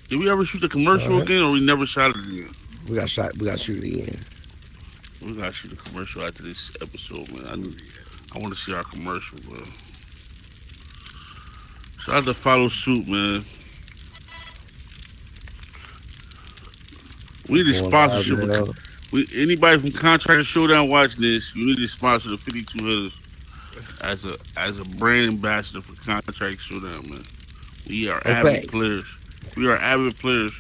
Did we ever shoot the commercial again, or we never shot it again? We got shot. We got shoot it again. We gotta shoot the commercial after this episode, man. I want to see our commercial, bro. Shout out to Follow Suit, man. We need a sponsorship. Anybody from Contractor Showdown watching this, you need to sponsor the 52 Hitters as a brand ambassador for Contractor Showdown, man. We are avid players. We are avid players.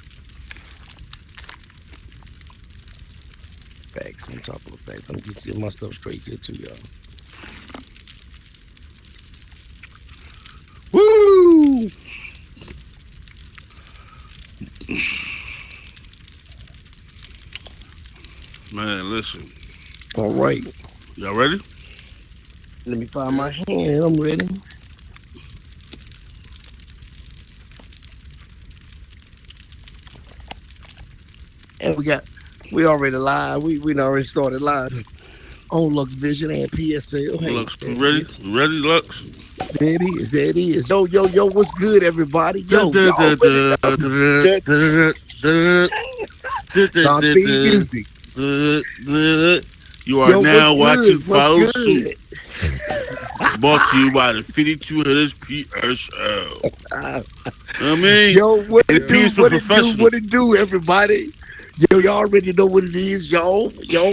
Facts on top of the facts. I'm gonna get my stuff straight here too, y'all. Woo! Man, listen. All right. Y'all ready? Let me find my hand. I'm ready. And we already live. We already started live on Lux Vision and PSL. Hey, Lux, you ready? You ready, Lux? There it is. There it is. Yo, what's good, everybody? Yo, music. You are now watching Follow Suit. Brought to you by the 52 Hitters PSL. I mean, yo, what it do, everybody? Yo, y'all already know what it is, y'all. Yo,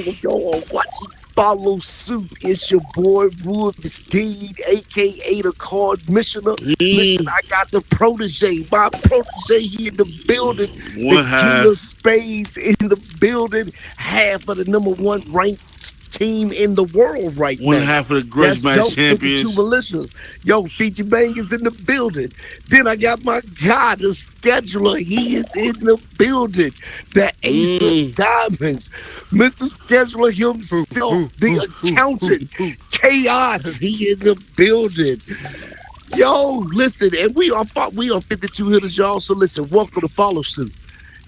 watching Follow Suit. It's your boy, Ruben Deed, a.k.a. the Card Missioner. Listen, I got the protege, my protege here in the building. One half. King of Spades in the building. Half of the number one ranked team in the world right now. One half of the Grudge Match champions. 52 militias. Yo, Fiji Bang is in the building. Then I got my guy, the scheduler. He is in the building. The Ace of Diamonds. Mr. Scheduler himself, the accountant. Chaos, he in the building. Yo, listen, and we are 52 Hitters, y'all. So listen, welcome to Follow Suit.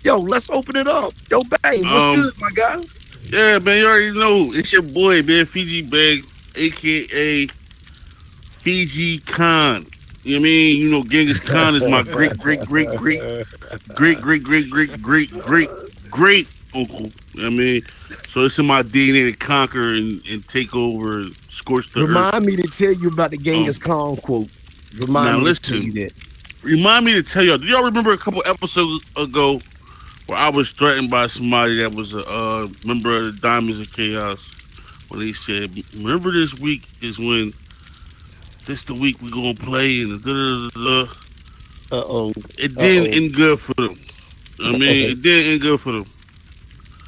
Yo, let's open it up. Yo, Bang, what's good, my guy? Yeah, man, you already know. It's your boy, man, Fiji Bang, a.k.a. Fiji Khan. You know what I mean? You know, Genghis Khan is my great uncle. You know what I mean? So it's in my DNA to conquer and take over and scorch the earth. Remind me to tell you about the Genghis Khan quote. Remind me to tell you that. Remind me to tell y'all. Do y'all remember a couple episodes ago where I was threatened by somebody that was a member of the Diamonds of Chaos when they said, remember this week is when this the week we're going to play and da-da-da-da. Uh-oh. It didn't end good for them. I mean, it didn't end good for them.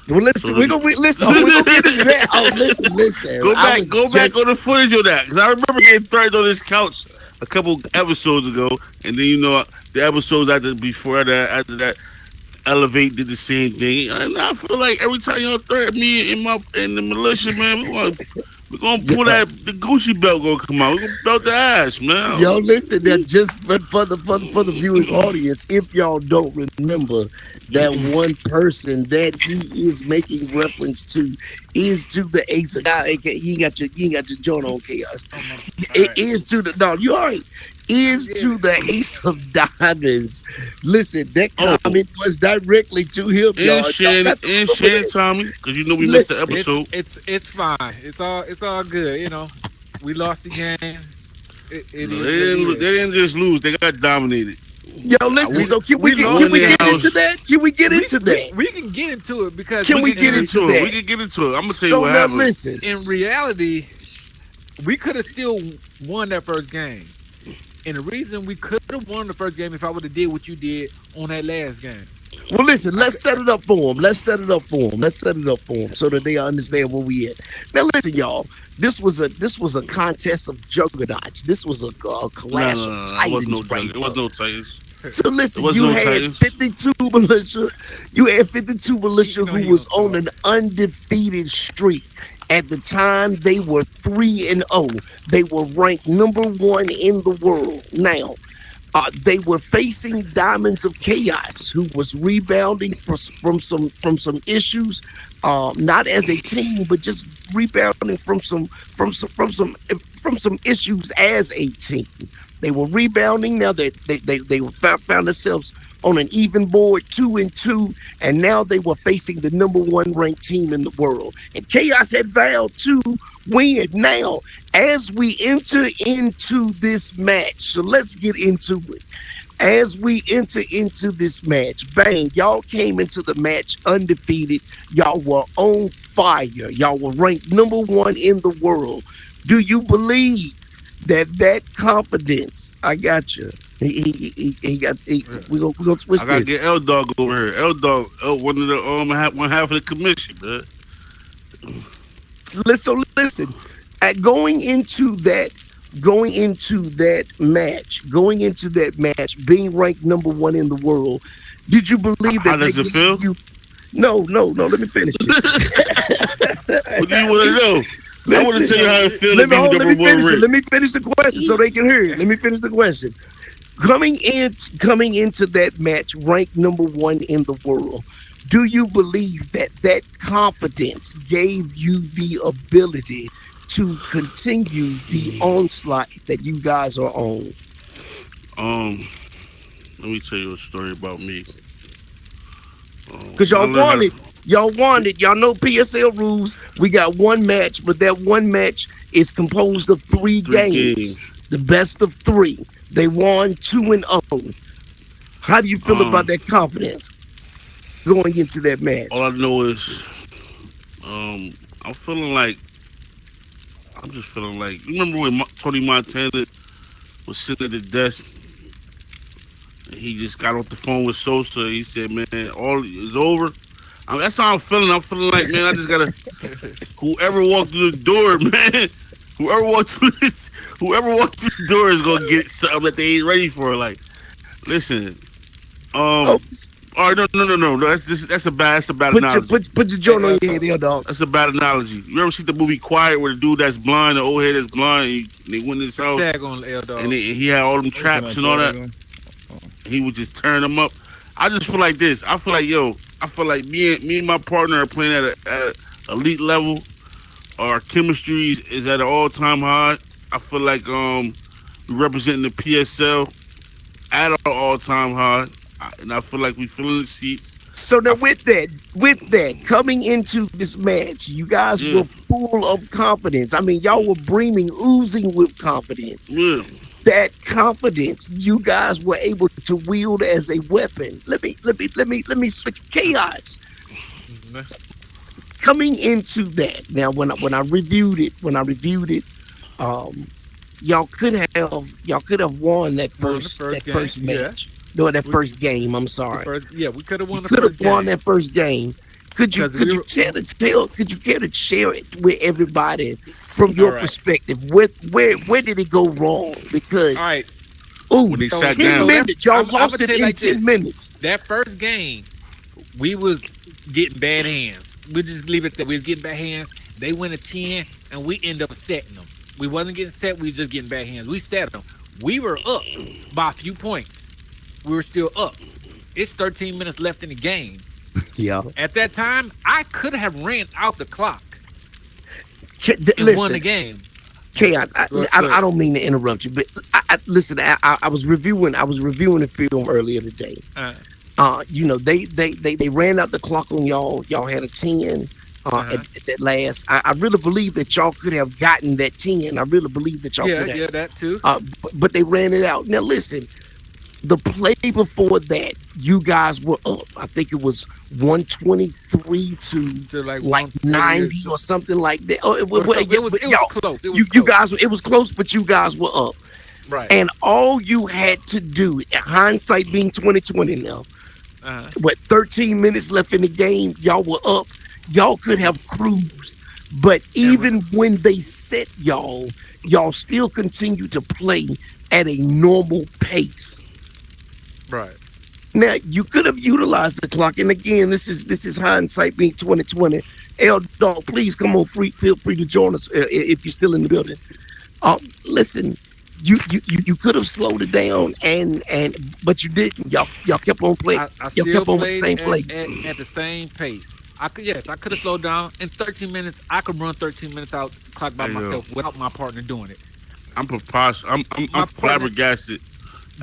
Well, listen, we're gonna get into that. Oh, listen. Go back on the footage of that. Because I remember getting threatened on this couch a couple episodes ago. And then, you know, the episodes after that, Elevate did the same thing, and I feel like every time y'all threaten me in the militia, man, we're gonna pull that the Gucci belt gonna come out. We're gonna belt the ass, man. Yo, listen, that just for the viewing audience, if y'all don't remember, that one person that he is making reference to is to the Ace of God. You ain't got your joint on, Chaos. It is to the you all right. Is to the Ace of Diamonds. Listen, that comment was directly to him, y'all. And Shannon Tommy, because you know we missed the episode. It's fine. It's all good. You know, we lost the game. They didn't just lose; they got dominated. Yo, listen. So can we get into that? Can we get into that? We can get into it because we can get into it. We can get into it. I'm gonna tell you what happened. Listen, in reality, we could have still won that first game. And the reason we could have won the first game if I would have did what you did on that last game. Well, listen, let's set it up for them. Let's set it up for them so that they understand where we at. Now, listen, y'all. This was a contest of juggernauts. This was a clash of titans. It was no titans. So listen, you had 52 militia. You had 52 militia who was on an undefeated streak. At the time, they were 3-0. They were ranked number 1 in the world. Now, they were facing Diamonds of Chaos, who was rebounding from some issues, not as a team, but just rebounding from some issues as a team. They were rebounding. Now they found themselves on an even board, 2-2, and now they were facing the number one ranked team in the world. And Chaos had vowed to win. Now, as we enter into this match, so let's get into it. As we enter into this match, bang, y'all came into the match undefeated. Y'all were on fire. Y'all were ranked number one in the world. Do you believe that confidence? I got you. We gonna switch. I gotta this. get L Dog over here. L Dog, one of the one half of the commission, man. Listen. Going into that match, being ranked number one in the world, did you believe that? How does it feel? No. Let me finish it. What do you want to know? I want to tell you how it feels to be number one ranked. Let me finish the question so they can hear it. Let me finish the question. Coming into that match, ranked number one in the world, do you believe that confidence gave you the ability to continue the onslaught that you guys are on? Let me tell you a story about me. Because y'all wanted. Y'all know PSL rules. We got one match, but that one match is composed of three games. The best of three. They won 2-0. How do you feel about that confidence going into that match? All I know is, I'm just feeling like. You remember when Tony Montana was sitting at the desk? And he just got off the phone with Sosa. He said, "Man, all is over." That's how I'm feeling. I'm feeling like, man, I just gotta. Whoever walked through the door, man. Whoever walked through the door is gonna get something that they ain't ready for. Like, listen. All right, no. That's a bad analogy. Put your joint on your head, there, dog. That's a bad analogy. You ever see the movie Quiet, where the dude that's blind, the old head that's blind, they went in his house, and he had all them traps and all that. He would just turn them up. I just feel like this. I feel like me and my partner are playing at an elite level. Our chemistry is at an all-time high. I feel like we're representing the PSL at an all-time high, and I feel like we filling the seats. So now with that, coming into this match, you guys were full of confidence. I mean, y'all were oozing with confidence. Yeah. That confidence you guys were able to wield as a weapon. Let me switch. Chaos. Coming into that, now when I reviewed it, y'all could have won that first match. Yeah. No, that first game. I'm sorry. We could have won the first game. Could have won that first game. Could you care to share it with everybody from your perspective? Where did it go wrong? Because all right. When they sat 10 down. minutes. Y'all lost it in 10 minutes. That first game, we was getting bad hands. We just leave it there. We was getting bad hands. They went a 10, and we end up setting them. We wasn't getting set. We was just getting bad hands. We set them. We were up by a few points. We were still up. It's 13 minutes left in the game. Yeah. At that time, I could have ran out the clock and won the game. Chaos. I don't mean to interrupt you, but listen. I was reviewing the film earlier today. They ran out the clock on y'all. Y'all had a 10 at that last. I really believe that y'all could have gotten that 10. I really believe that y'all could have. Yeah, that too. But they ran it out. Now listen, the play before that, you guys were up. I think it was 123 to like 90 or something like that. It was close. You guys, it was close, but you guys were up. Right. And all you had to do, hindsight being 2020 now, 13 minutes left in the game, y'all were up. Y'all could have cruised. But even when they set y'all still continue to play at a normal pace. Right. Now you could have utilized the clock, and again, this is hindsight being 2020. L Dog, please come on, feel free to join us if you're still in the building. Listen, you could have slowed it down, but you didn't. Y'all kept on playing. Y'all kept on with the same pace. At the same pace. I could have slowed down. In 13 minutes, I could run 13 minutes out the clock by myself without my partner doing it. I'm preposterous. I'm flabbergasted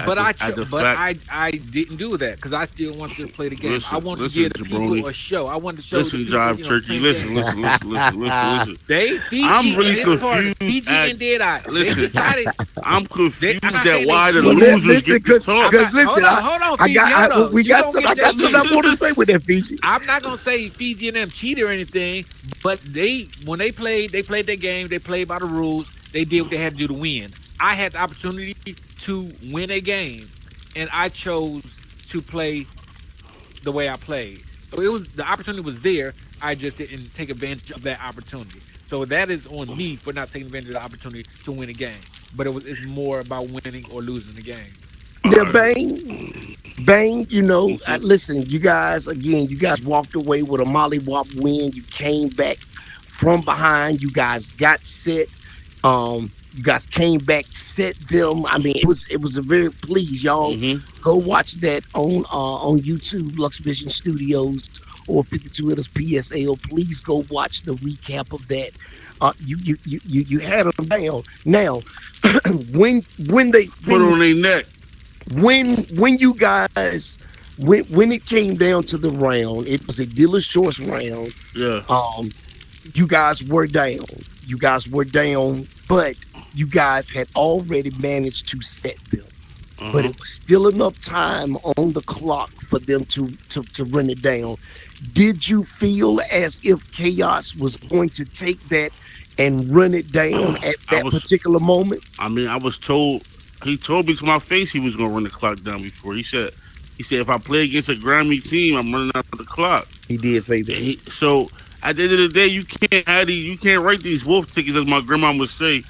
But fact. I didn't do that because I still wanted to play the game. Listen, I wanted listen, to give the Jabroni. people a show. I wanted to show. Listen, the people, Jive you know, Turkey. playing Listen. They Fiji I'm really and his partner, confused Fiji at- and Deadeye. They listen. decided. I'm confused I'm not at saying why they the cheated. losers get the talk. listen, hold on, I Fiji, got hold on. we You got don't some. get I got your something I want to say with that, Fiji. I'm not gonna say Fiji and them cheated or anything, but when they played their game. They played by the rules. They did what they had to do to win. I had the opportunity to win a game, and I chose to play the way I played. So the opportunity was there. I just didn't take advantage of that opportunity. So that is on me for not taking advantage of the opportunity to win a game. But it's more about winning or losing the game. Yeah, Bang, listen, you guys walked away with a mollywop win. You came back from behind. You guys got set. You guys came back, set them. I mean, it was a very please, y'all. Go watch that on YouTube, Lux Vision Studios or 52 Hitters PSL. Please go watch the recap of that. You had them down. Now, when they Put on their neck. when you guys when it came down to the round, it was a dealer's choice round. Yeah. You guys were down. But you guys had already managed to set them. But it was still enough time on the clock for them to run it down. Did you feel as if Chaos was going to take that and run it down at that particular moment? I mean, I was told. He told me to my face he was gonna run the clock down before. He said if I play against a Grammy team, I'm running out the clock. He did say that. So at the end of the day, you can't write these wolf tickets, as my grandma would say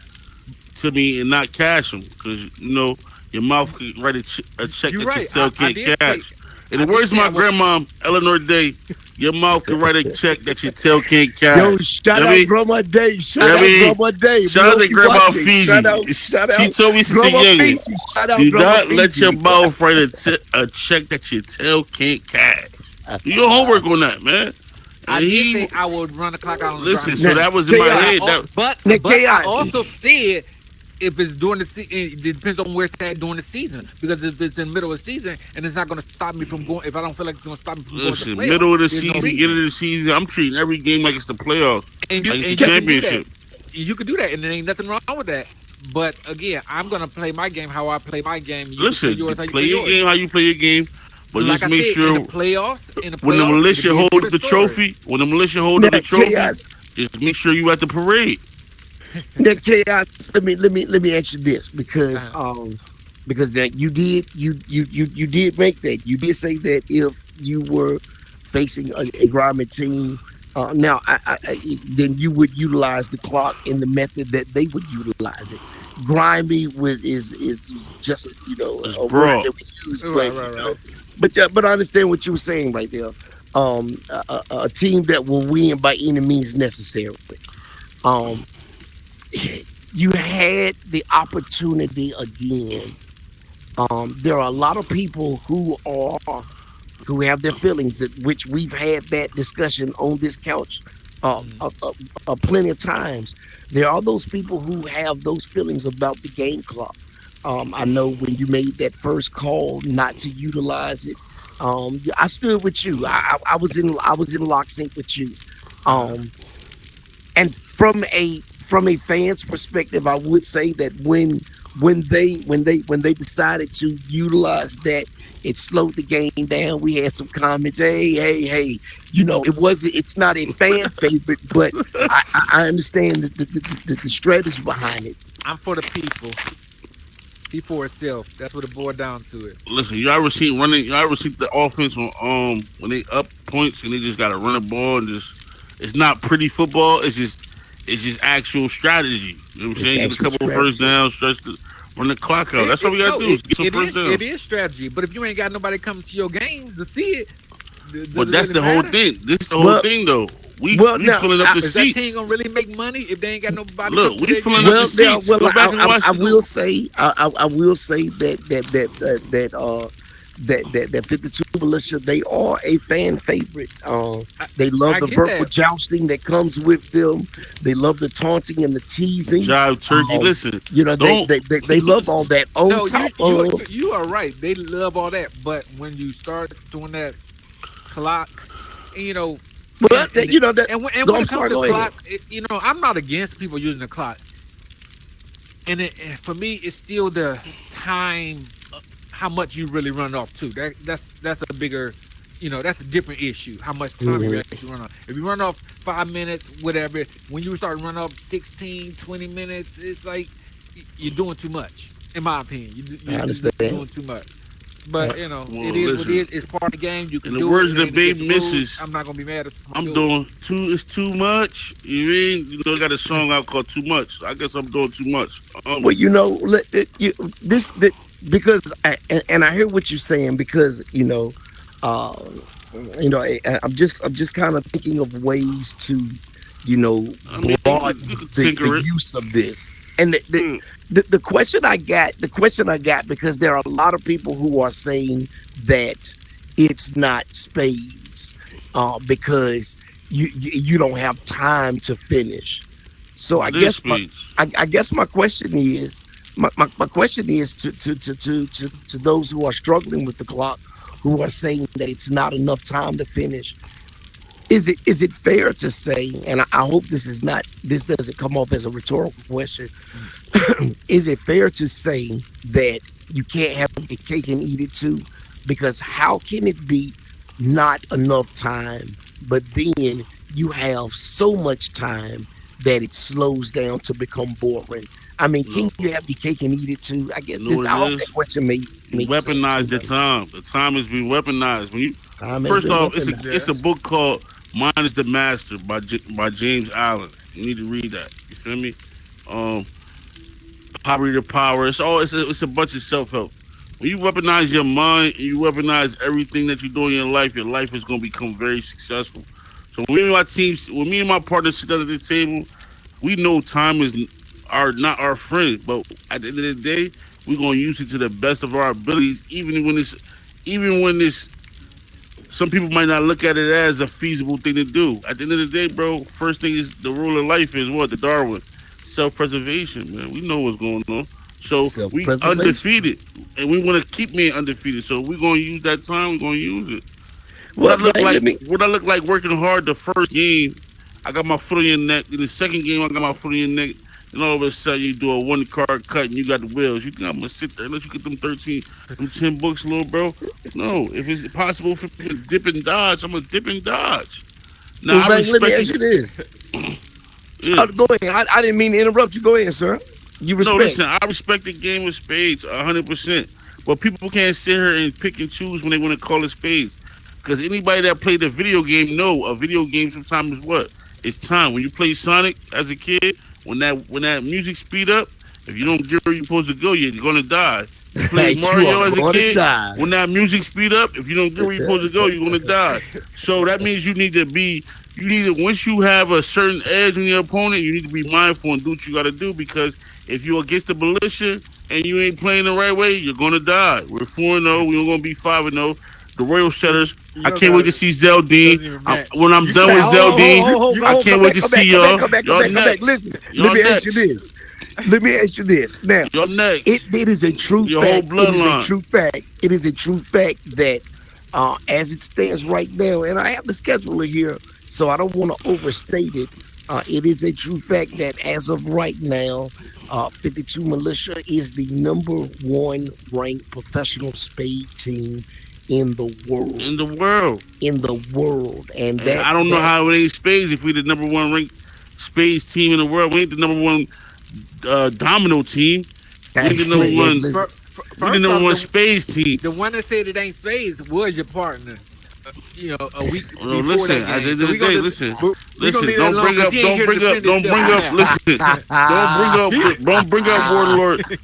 to me, and not cash them, because your mouth could write a check You're that right. your tail can't cash. In the I words of did my say grandma, Eleanor Day, your mouth could write a check that your tail can't cash. Yo, shout out Grandma Day. Shout out Grandma Day. Shout out to Grandma Fiji. Shout out She told me since Grandma a young Fiji. age, Shout out do Grandma not let Fiji. your mouth write a check that your tail can't cash. Do your homework on that, man. I And did say I would run the clock out on the listen, ground. so that was in my head. But I also said if it's during the season, it depends on where it's at during the season. Because if it's in the middle of the season and it's not going to stop me from going, if I don't feel like it's going to stop me from going to the playoffs, middle of the there's no season, reason. beginning of the season, I'm treating every game like it's the playoffs, And like it's the you can do championship. that. You could do that, and there ain't nothing wrong with that. But again, I'm gonna play my game how I play my game. You Listen, play yours how you play your game how you play your game, but Like just I make said, sure in the playoffs, when the militia it'll be a hold different the story. trophy, when the militia hold the trophy, just make sure you at the parade. Now, Chaos, let me ask you this, because that you did make that. You did say that if you were facing a Grimy team, now then you would utilize the clock in the method that they would utilize it. Grimy is just It's a broad. word that we use, Right. but I understand what you were saying right there. A team that will win by any means necessary. You had the opportunity again. There are a lot of people who have their feelings, which we've had that discussion on this couch plenty of times. There are those people who have those feelings about the game clock. I know when you made that first call not to utilize it, I stood with you. I was in lock sync with you. And from a fan's perspective, I would say that when they decided to utilize that, it slowed the game down. We had some comments. Hey, it's not a fan favorite, but I understand the strategy behind it. I'm for the people. He for itself. That's what it boiled down to it. Listen, y'all ever see the offense on when they up points and they just gotta run the ball and it's not pretty football. It's just actual strategy. You know what I'm saying? Get a couple of first downs, run the clock out. That's what we gotta do. Is get some first downs. It is strategy, but if you ain't got nobody coming to your games to see it, but that's the whole thing. This is the whole thing, though. We filling up the is seats. that team gonna really make money if they ain't got nobody? Look, we filling up the seats. Go back and watch I will say that that 52 Militia, they are a fan favorite. They love I the get verbal that. jousting that comes with them. They love the taunting and the teasing. Jive Turkey. Um, Listen, You know, don't. they love all that. On No, top you, of you are right. They love all that, but when you start doing that clock, you know, But you know that. and when No, I'm it comes sorry, to go ahead. clock, you know, I'm not against people using the clock, and for me, it's still the time, how much you really run off too. That's a bigger, you know, that's a different issue. How much time you actually run off. If you run off 5 minutes, whatever, when you start running off 16, 20 minutes, it's like you're doing too much, in my opinion. You're understand. doing too much. But you know, Well, it is what listen. it is. It's part of the game. You can In the do words it. of the and if Baby it's rules, Misses, I'm not gonna be mad. I'm doing too. It's too much. You mean? You know, I got a song out called "Too Much." I guess I'm doing too much. Well, you know, because and I hear what you're saying because uh, I'm just kind of thinking of ways to, I mean, broaden you could tinker the it. use of this. And Mm. the question I got, because there are a lot of people who are saying that it's not spades, because you don't have time to finish. So I It is guess spades. I guess my question is my question is to those who are struggling with the clock, who are saying that it's not enough time to finish. Is it fair to say, and I hope this doesn't come off as a rhetorical question, is it fair to say that you can't have your cake and eat it too? Because how can it be not enough time, but then you have so much time that it slows down to become boring? I mean, can you have your cake and eat it too? I guess know what I it hope is? that question You makes weaponize sense. the time. The time has been weaponized. When you Time has first been off, weaponized. it's a book called "Mine is the Master" by James Allen. You need to read that. You feel me? Poverty to Power. It's a bunch of self help. When you weaponize your mind and you weaponize everything that you do in your life is gonna become very successful. So when me and my partner sit down at the table, we know time is not our friend, but at the end of the day, we're gonna use it to the best of our abilities, even when it's some people might not look at it as a feasible thing to do. At the end of the day, bro, first thing is the rule of life is what? The Darwin. Self-preservation, man. We know what's going on. So we Self-preservation. undefeated. And we want to keep being undefeated. So we're gonna use that time, we're gonna use it. Well, What I look like working hard the first game, I got my foot on your neck. In the second game, I got my foot on your neck. And all of a sudden, you do a one card cut and you got the wheels. You think I'm gonna sit there and let you get them 10 books, little bro? No. If it's possible for me to dip and dodge, I'm gonna dip and dodge. Now I Let me respect ask you this. Yeah. Go ahead. I didn't mean to interrupt you. Go ahead, sir. You respect. No, listen, I respect the game of spades 100%. But people can't sit here and pick and choose when they want to call it spades. Because anybody that played a video game know a video game sometimes is what? It's time. When you play Sonic as a kid, when that music speed up, if you don't get where you're supposed to go, you're gonna die. You play You Mario are as a gonna kid, die. when that music speed up, if you don't get where you're supposed to go, you're gonna die. So that means once you have a certain edge on your opponent, you need to be mindful and do what you gotta do, because if you're against the militia and you ain't playing the right way, you're gonna die. We're 4-0, we're gonna be 5-0. The Royal Setters. I can't wait to see Zeldine. When I'm done with Zeldine, I can't wait to see y'all. Come back. next. Listen, Y'all let me next. ask you this. Now, Y'all next. it is a true Your fact. whole bloodline. It is a true fact that, as it stands right now, and I have the scheduler here, so I don't want to overstate it. It is a true fact that as of right now, 52 Militia is the #1 ranked professional spade team in the world. In the world. And And that I don't know how it ain't spades if we the #1 ranked spades team in the world. We ain't the #1 domino team. We ain't the number one. Listen, We the #1 spades team. The one that said it ain't spades was your partner. A week Well, before listen, that at the game. end So of we the day, gonna- listen. we gonna leave that Don't alone bring 'cause up, he ain't don't here to bring up, defend don't bring himself. up, listen.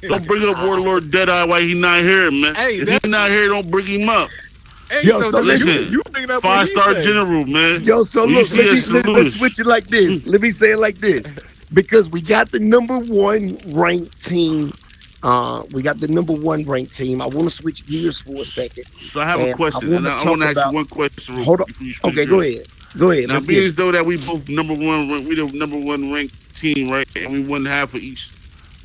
Don't bring up Warlord Deadeye while he not here, man. Hey, If that- he not here, don't bring him up. Hey, Yo, so listen, you think that 5-star general, man. Yo, so When you look, see us, salute let's us. switch it like this. Let me say it like this. Because we got the #1 ranked team We got the number one ranked team. I want to switch gears for a second. So I have And a question, I and wanna I want to talk ask you about- one question. Hold on. Before you switch Okay, gears. go ahead. Go ahead. Now, Let's being get as though that we both number one, we the number one ranked team, right? And we won half of each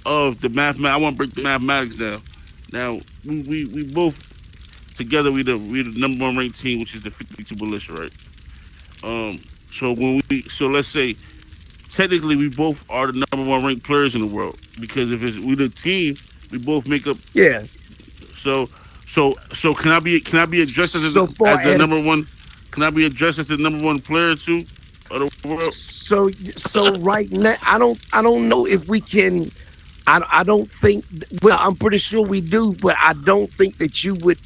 of the mathematics. I want to break the mathematics down. Now, we both together we the number one ranked team, which is the 52 militia, right? So let's say technically we both are the number one ranked players in the world because if we the team, we both make up. Yeah. So can I be addressed as So far the as- number one? Can I be addressed as the number one player too of the world? So right now, I don't know if we can. I don't think. Well, I'm pretty sure we do, but I don't think that you would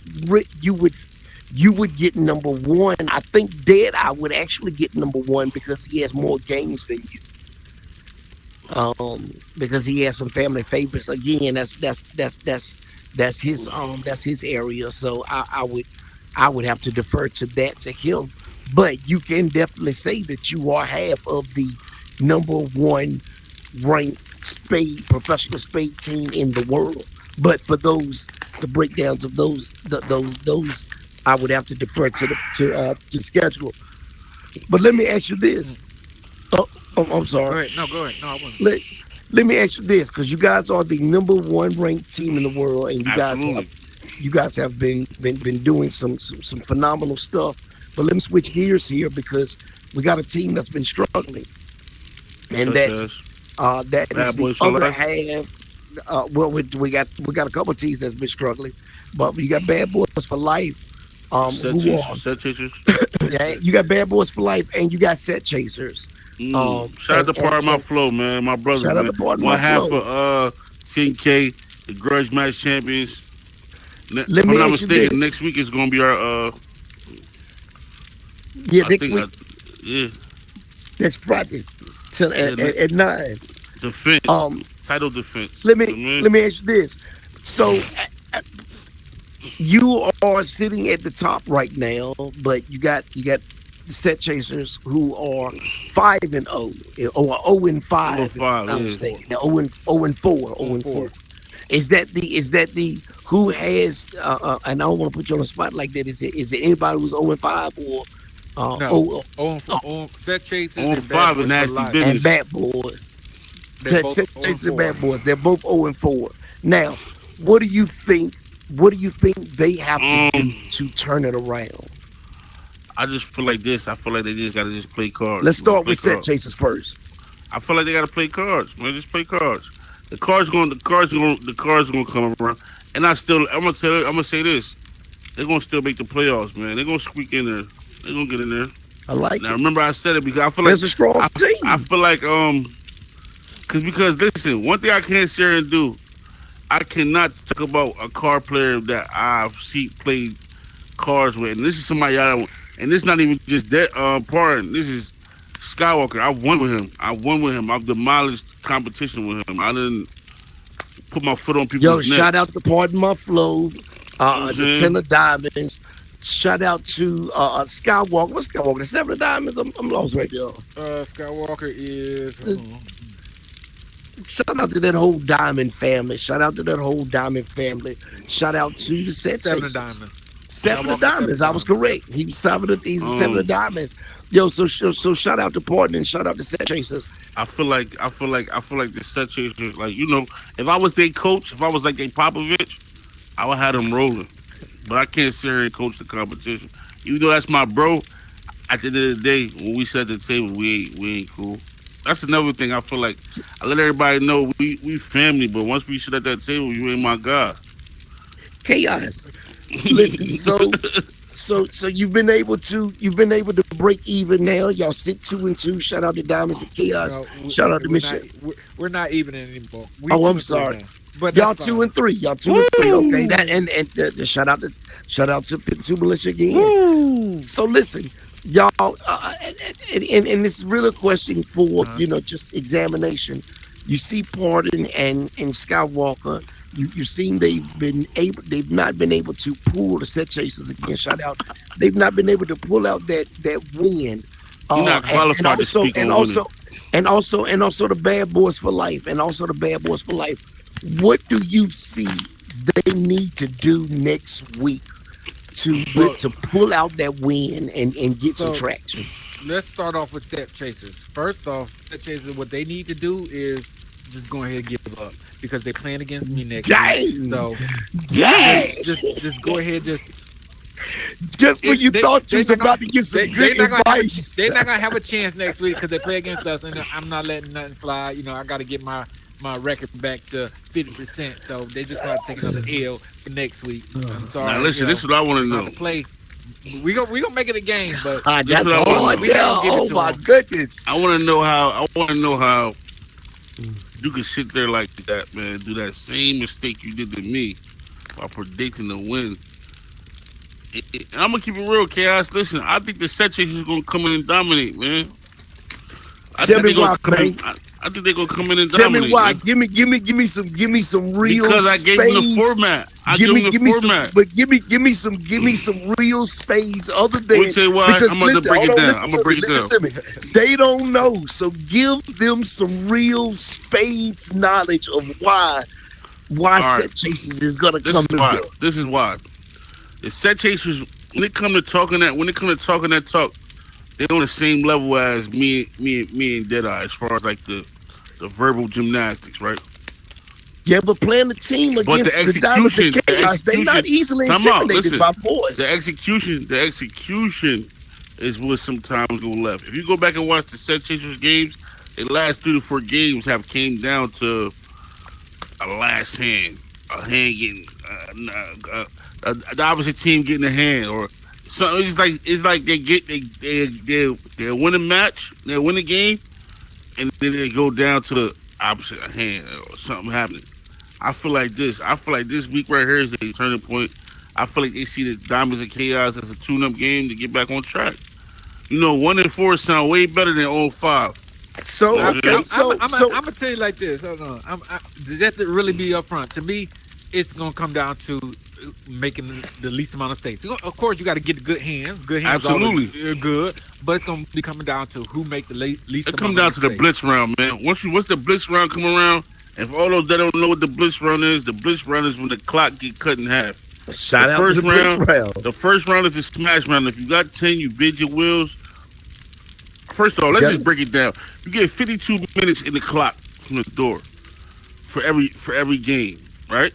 get number one. I think Deadeye would actually get number one because he has more games than you. Because he has some family favorites. Again, that's his area. So I would have to defer to him. But you can definitely say that you are half of the number one ranked professional spade team in the world. But for the breakdowns of those, I would have to defer to the schedule. But let me ask you this. I'm sorry. Go ahead. No, go ahead. No, I wasn't. Let me ask you this, because you guys are the number one ranked team in the world, and you guys have been doing some phenomenal stuff. But let me switch gears here because we got a team that's been struggling, and that is the other half. Well, we got a couple of teams that's been struggling, but you got Bad Boys for Life. Set chasers. Yeah, you got Bad Boys for Life, and you got Set Chasers. Shout out to Part of My Flow, man. My brother. Shout out to Part of My Flow. One half of 10K, the Grudge Match champions. If I'm not mistaken, next week is gonna be our next week. Yeah. Next Friday, at 9. Defense. Title defense. Let me ask you this. So you are sitting at the top right now, but you got the Set Chasers who are 5-0 or 0-5. If I'm not mistaken. 0-4. Is that the who has? And I don't want to put you on the spot like that. Is it anybody who's 0-5 or? No. Set Chasers and Bad Boys nasty for Life. business. And Bad Boys. Set Chasers and Bad Boys. They're both 0-4. Now, what do you think? What do you think they have to do to turn it around? I just feel like this. I feel like they just gotta just play cards. Let's start with Set Chasers first. I feel like they gotta play cards, man. Just play cards. The cards gonna come around. And I'm gonna say this. They're gonna still make the playoffs, man. They're gonna squeak in there. They're gonna get in there. I like now, it. Remember I said it because I feel like there's a strong team. I feel like because listen, one thing I can't sit here and do, I cannot talk about a card player that I've seen play cards with, and this is somebody and this is not even just that part. This is Skywalker. I won with him. I've demolished competition with him. I didn't put my foot on people's necks. Shout out to Pardon My Flow, the 10 of Diamonds. Shout out to Skywalker. What's Skywalker? The 7 of Diamonds? I'm lost right there. Skywalker is... Shout out to that whole Diamond family. Shout out to the Set 7 Chasers. of Diamonds. 7 of Diamonds. I was correct. He's 7 of Diamonds. Yo, so shout out to Pardon and shout out to Set Chasers. I feel like the Set Chasers, like, you know, if I was their coach, if I was like their Popovich, I would have them rolling. But I can't sit here and coach the competition. Even though that's my bro, at the end of the day, when we sit at the table, we ain't cool. That's another thing. I feel like I let everybody know we family, but once we sit at that table, you ain't my guy. Chaos. Listen, so you've been able to break even now. Y'all sit 2-2. Shout out to Diamonds and Chaos. Shout out to Michelle. We're not even anymore. I'm sorry. But y'all 2-3. Y'all 2-3. Okay. That and shout out to 52 Militia again. Woo. So listen, y'all, and this is really a question for just examination. You see Pardon and Skywalker. You've seen they've not been able to pull the Set Chasers again. Shout out, they've not been able to pull out that win. You're not qualified to speak on and also the Bad Boys for Life, What do you see they need to do next week to pull out that win and get some traction? Let's start off with set chasers. First off, set chasers, what they need to do is just go ahead and give up because they're playing against me next week. So just go ahead, just when you thought you was about to get some good advice. They're not gonna have a chance next week because they play against us, and I'm not letting nothing slide. I got to get my record back to 50%, so they just got to take another L for next week. I'm sorry. Now listen, this is what I want to know. Play. We gonna make it a game, but that's hard. Oh my goodness! I want to know how you can sit there like that, man. Do that same mistake you did to me by predicting the win. I'm gonna keep it real, Chaos. Listen, I think the set chasers is gonna come in and dominate, man. Tell me why, man. I think they're gonna come in and Tell dominate. me why. Man. Give me some real. Because I gave them the format. Give me some real spades. Other than I'm gonna break it down. I'm gonna break it down. To me. They don't know, so give them some real spades knowledge of why set chasers is gonna come in. This is why. The set chasers, when it come to talking that talk, they're on the same level as me and Deadeye as far as like the verbal gymnastics, right? Yeah, but playing the team against the Diamonds and Chaos, they're not easily intimidated by force. The execution is what sometimes go left. If you go back and watch the set chasers games, the last 3 to 4 games have came down to a last hand, a hand getting the opposite team getting a hand, or so it's like they win a match, they win a game, and then they go down to the opposite hand or something happening. I feel like this week right here is a turning point. I feel like they see the Diamonds and Chaos as a tune-up game to get back on track. 1-4 sound way better than 0-5. So I'm gonna tell you like this. Hold on. Just to really be upfront, to me, it's gonna come down to making the least amount of mistakes. Of course, you got to get good hands. Good hands, absolutely good. But it's gonna be coming down to who makes the least. It comes down to the blitz round, man. Once the blitz round come around, and for all those that don't know what the blitz round is when the clock get cut in half. Shout out to the blitz round. The first round is the smash round. If you got 10, you bid your wheels. First of all, let's just break it down. You get 52 minutes in the clock from the door for every game, right?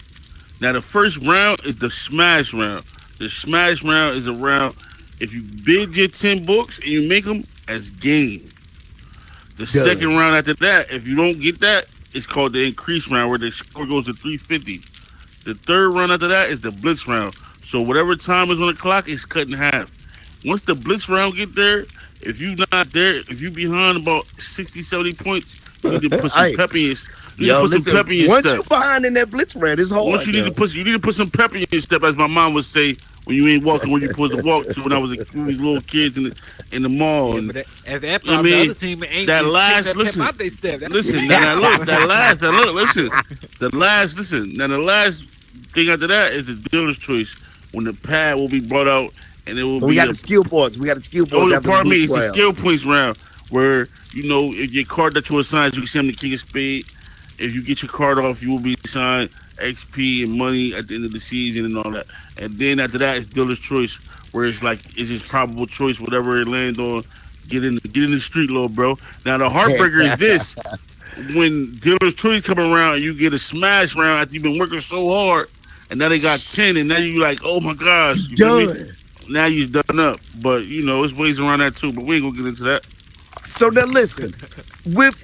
Now, the first round is the smash round. The smash round is a round if you bid your 10 books and you make them as game. The second round after that, if you don't get that, it's called the increase round where the score goes to 350. The third round after that is the blitz round. So whatever time is on the clock, it's cut in half. Once the blitz round get there, if you not there, if you behind about 60, 70 points, you need to put some pep in your Once you're behind in that blitz round, it's hard. Once you need to put some pep in your step, as my mom would say, when you ain't walking where you supposed to walk to. When I was these little kids in the mall, yeah, and the other team ain't that last listen. Now the last thing after that is the dealer's choice when the pad will be brought out and it will be. We got the skill points. Pardon me. It's the skill points round where if your card that you assign, you can send them the king of spades. If you get your card off, you will be assigned XP and money at the end of the season and all that. And then after that, it's dealer's choice, where it's just probable choice, whatever it lands on. Get in the street, little bro. Now the heartbreaker is this: when dealer's choice come around, you get a smash round after you've been working so hard, and now they got 10, and now you like, oh my gosh, now you're done up. But it's ways around that too. But we ain't gonna get into that. So now listen, with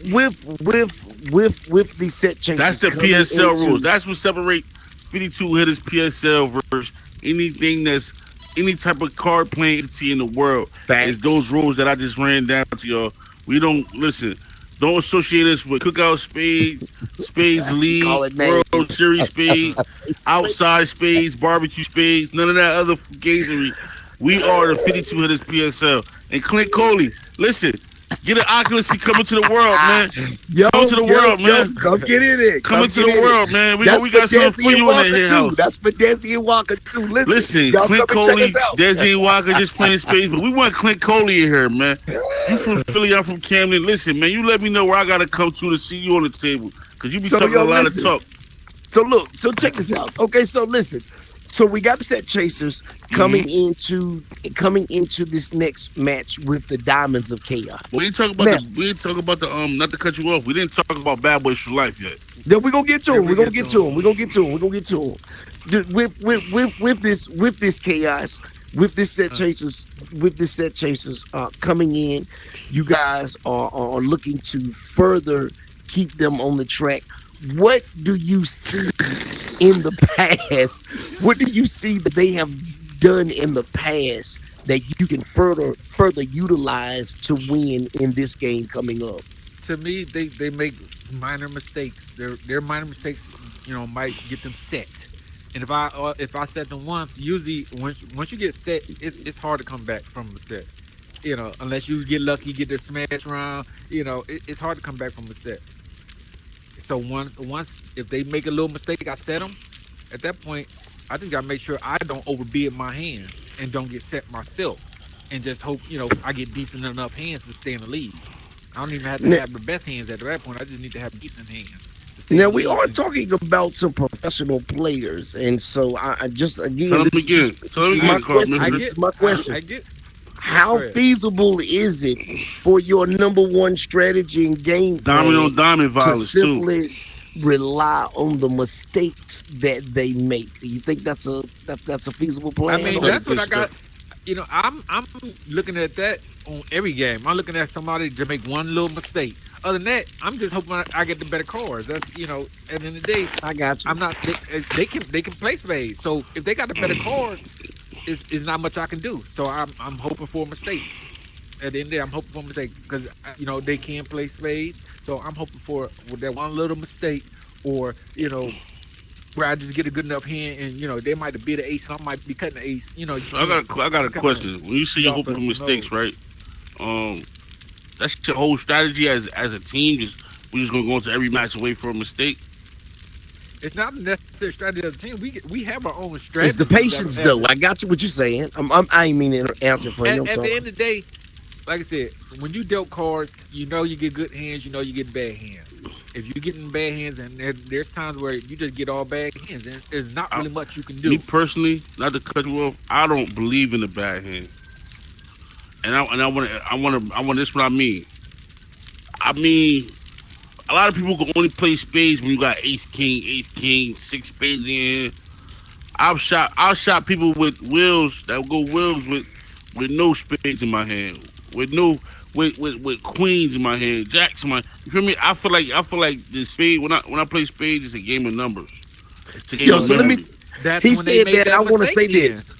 the set changes. That's the PSL rules. That's what separate 52 hitters PSL versus anything that's any type of card playing entity in the world. Is those rules that I just ran down to y'all. We don't Don't associate us with Cookout Spades, Spades League, World Series Spades, Outside Spades, Barbecue Spades, none of that other gamery. We are the 52 hitters PSL. And Clint Coley, listen. Get an Oculusy coming to the world, man. Come to the world, man. Come get in it. Coming to the world, man. We got something for you in the here house. That's for Desi and Walker too. Listen, Clint Coley, Desi and Walker just playing space, but we want Clint Coley in here, man. You from Philly, I'm from Camden. Listen, man, you let me know where I gotta come to see you on the table, cause you be talking a lot of talk. So look, so check this out. Okay, so listen. So we got the set chasers coming into this next match with the Diamonds of Chaos. We ain't talking about Now- we ain't talking about the not to cut you off. We didn't talk about Bad Boys for Life yet. Then we're gonna get to him. We're gonna get get to to him. We're gonna get to him. We're gonna get to him. With this chaos, with this set chasers coming in, you guys are looking to further keep them on the track. What do you see in the past? What do you see that they have done in the past that you can further utilize to win in this game coming up? To me, they make minor mistakes. Their minor mistakes, might get them set. And if I set them once, usually once you get set, it's hard to come back from the set. Unless you get lucky, get the smash round. It's hard to come back from the set. So once if they make a little mistake, I set them. At that point, I just gotta make sure I don't overbid my hand and don't get set myself, and just hope I get decent enough hands to stay in the lead. I don't even have to have the best hands at that point. I just need to have decent hands. Now we are talking about some professional players, and so I just again, Tell them this again. Tell them is my again, Carl. question. Remember This is my question. I get. How Go ahead. feasible is it for your number one strategy and game Diamond on plan diamond to violence too. simply rely on the mistakes that they make? Do you think that's a feasible plan? I mean, Or- that's what I got. I'm looking at that on every game. I'm looking at somebody to make one little mistake. Other than that, I'm just hoping I get the better cards. That's at the end of the day, I got you. I'm not. They can play spades. So if they got the better cards, is not much I can do. So I'm hoping for a mistake. At the end of the day, I'm hoping for a mistake because they can play spades. So I'm hoping for that one little mistake, or where I just get a good enough hand, and they might be the ace, and I might be cutting the ace. So I got a question. When you say you're hoping for mistakes, right? That's your whole strategy as a team. We're just gonna go into every match away for a mistake. It's not a necessary strategy of the team. We have our own strategy. It's the patience, though. I got you. What you're saying. I ain't mean to answer for you. At the end of the day, like I said, when you dealt cards, you get good hands. You get bad hands. If you get in bad hands, and there's times where you just get all bad hands, and there's not really much you can do. Me personally, not to cut you off, I don't believe in the bad hand. And I want this. What I mean, a lot of people can only play spades when you got ace king, six spades in your hand. I'll shot people with wheels that go wheels with no spades in my hand, with queens in my hand, jacks in my. You feel me? I feel like the spade when I play spades, it's a game of numbers. It's a game of so let me. memory. That's He when they said made that. I want to say mistake this.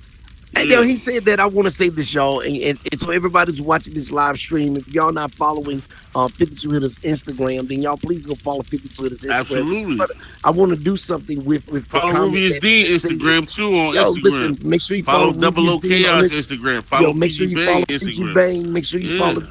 Hey, yo, he said that. I want to say this, y'all, and so everybody who's watching this live stream, if y'all not following 52 Hitters Instagram, then y'all please go follow 52 Hitters Instagram. Absolutely. But I want to do something with the Follow comment Rubius that D you said. Instagram too on Yo, Instagram. listen, make sure you Follow follow Double O Rubius D on Chaos it. Instagram. Follow Yo, make sure Fiji you Bang follow Fiji Instagram. Bang. Make sure you Yeah. follow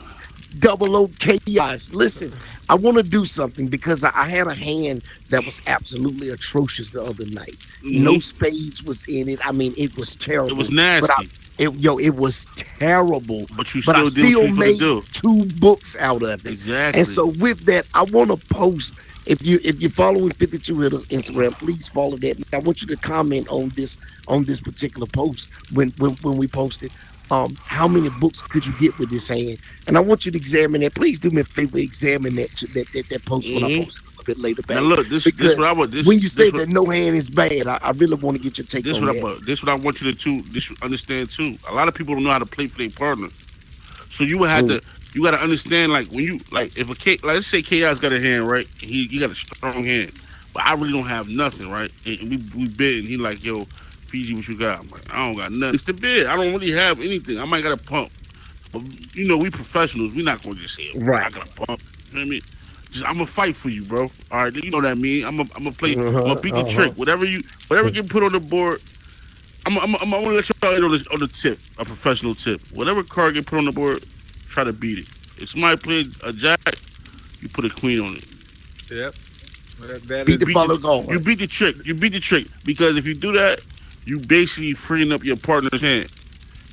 Double O Chaos. Listen, I want to do something because I had a hand that was absolutely atrocious the other night. No spades was in it. I mean, it was terrible. It was nasty. But it was terrible. But you But I still did what you made do. 2 books out of it. Exactly. And so with that, I want to post. If you're following 52 Hitters Instagram, please follow that. I want you to comment on this particular post when we post it. How many books could you get with this hand? And I want you to examine that. Please do me a favor, examine that post when I post it a little bit later back. Now look, this Because what I want. when you say that no hand is bad, I really want to get your take This on what that. this what I want you to understand too. A lot of people don't know how to play for their partner, so you would have to. You got to understand, like when you if let's say Chaos got a hand, right? He got a strong hand, but I really don't have nothing, right? And we bid, and he like, yo, Fiji, what you got? I'm like, I don't got nothing. It's the bid. I don't really have anything. I might got a pump, but we professionals. We not gonna just say, Right. I got a pump. You know what I mean? I'm gonna fight for you, bro. All right, you know what I mean. I'm gonna play. I'm gonna beat the trick. Whatever get put on the board. I'm gonna let y'all in on the tip, a professional tip. Whatever card get put on the board, try to beat it. If somebody played a jack, you put a queen on it. Yep. That Beat is- the follow guard. You beat the trick. You beat the trick because if you do that, you basically freeing up your partner's hand.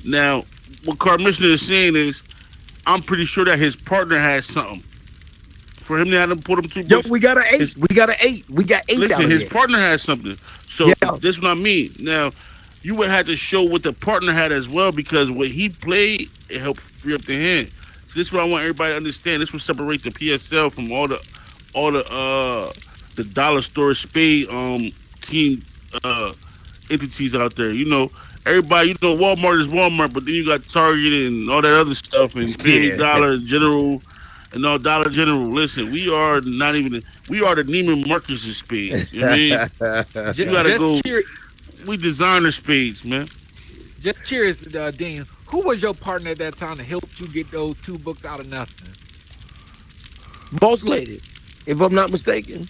Now, what Card Missioner is saying is, I'm pretty sure that his partner has something for him to have to put them 2 Yo, books. we got an 8. We got an 8. We got 8. Listen, out his here. partner has something. So Yeah. this is what I mean. Now, you would have to show what the partner had as well, because what he played, it helped free up the hand. So this is what I want everybody to understand. This will separate the PSL from all the dollar store spade team entities out there. You know, everybody, Walmart is Walmart, but then you got Target and all that other stuff, and Family Yeah. Dollar General and all Dollar General. Listen, we are the Neiman Marcus of spades. You know what I mean? You gotta go. We designer spades, man. Just curious, Dean, who was your partner at that time that helped you get those 2 books out of nothing? Boss Lady, if I'm not mistaken.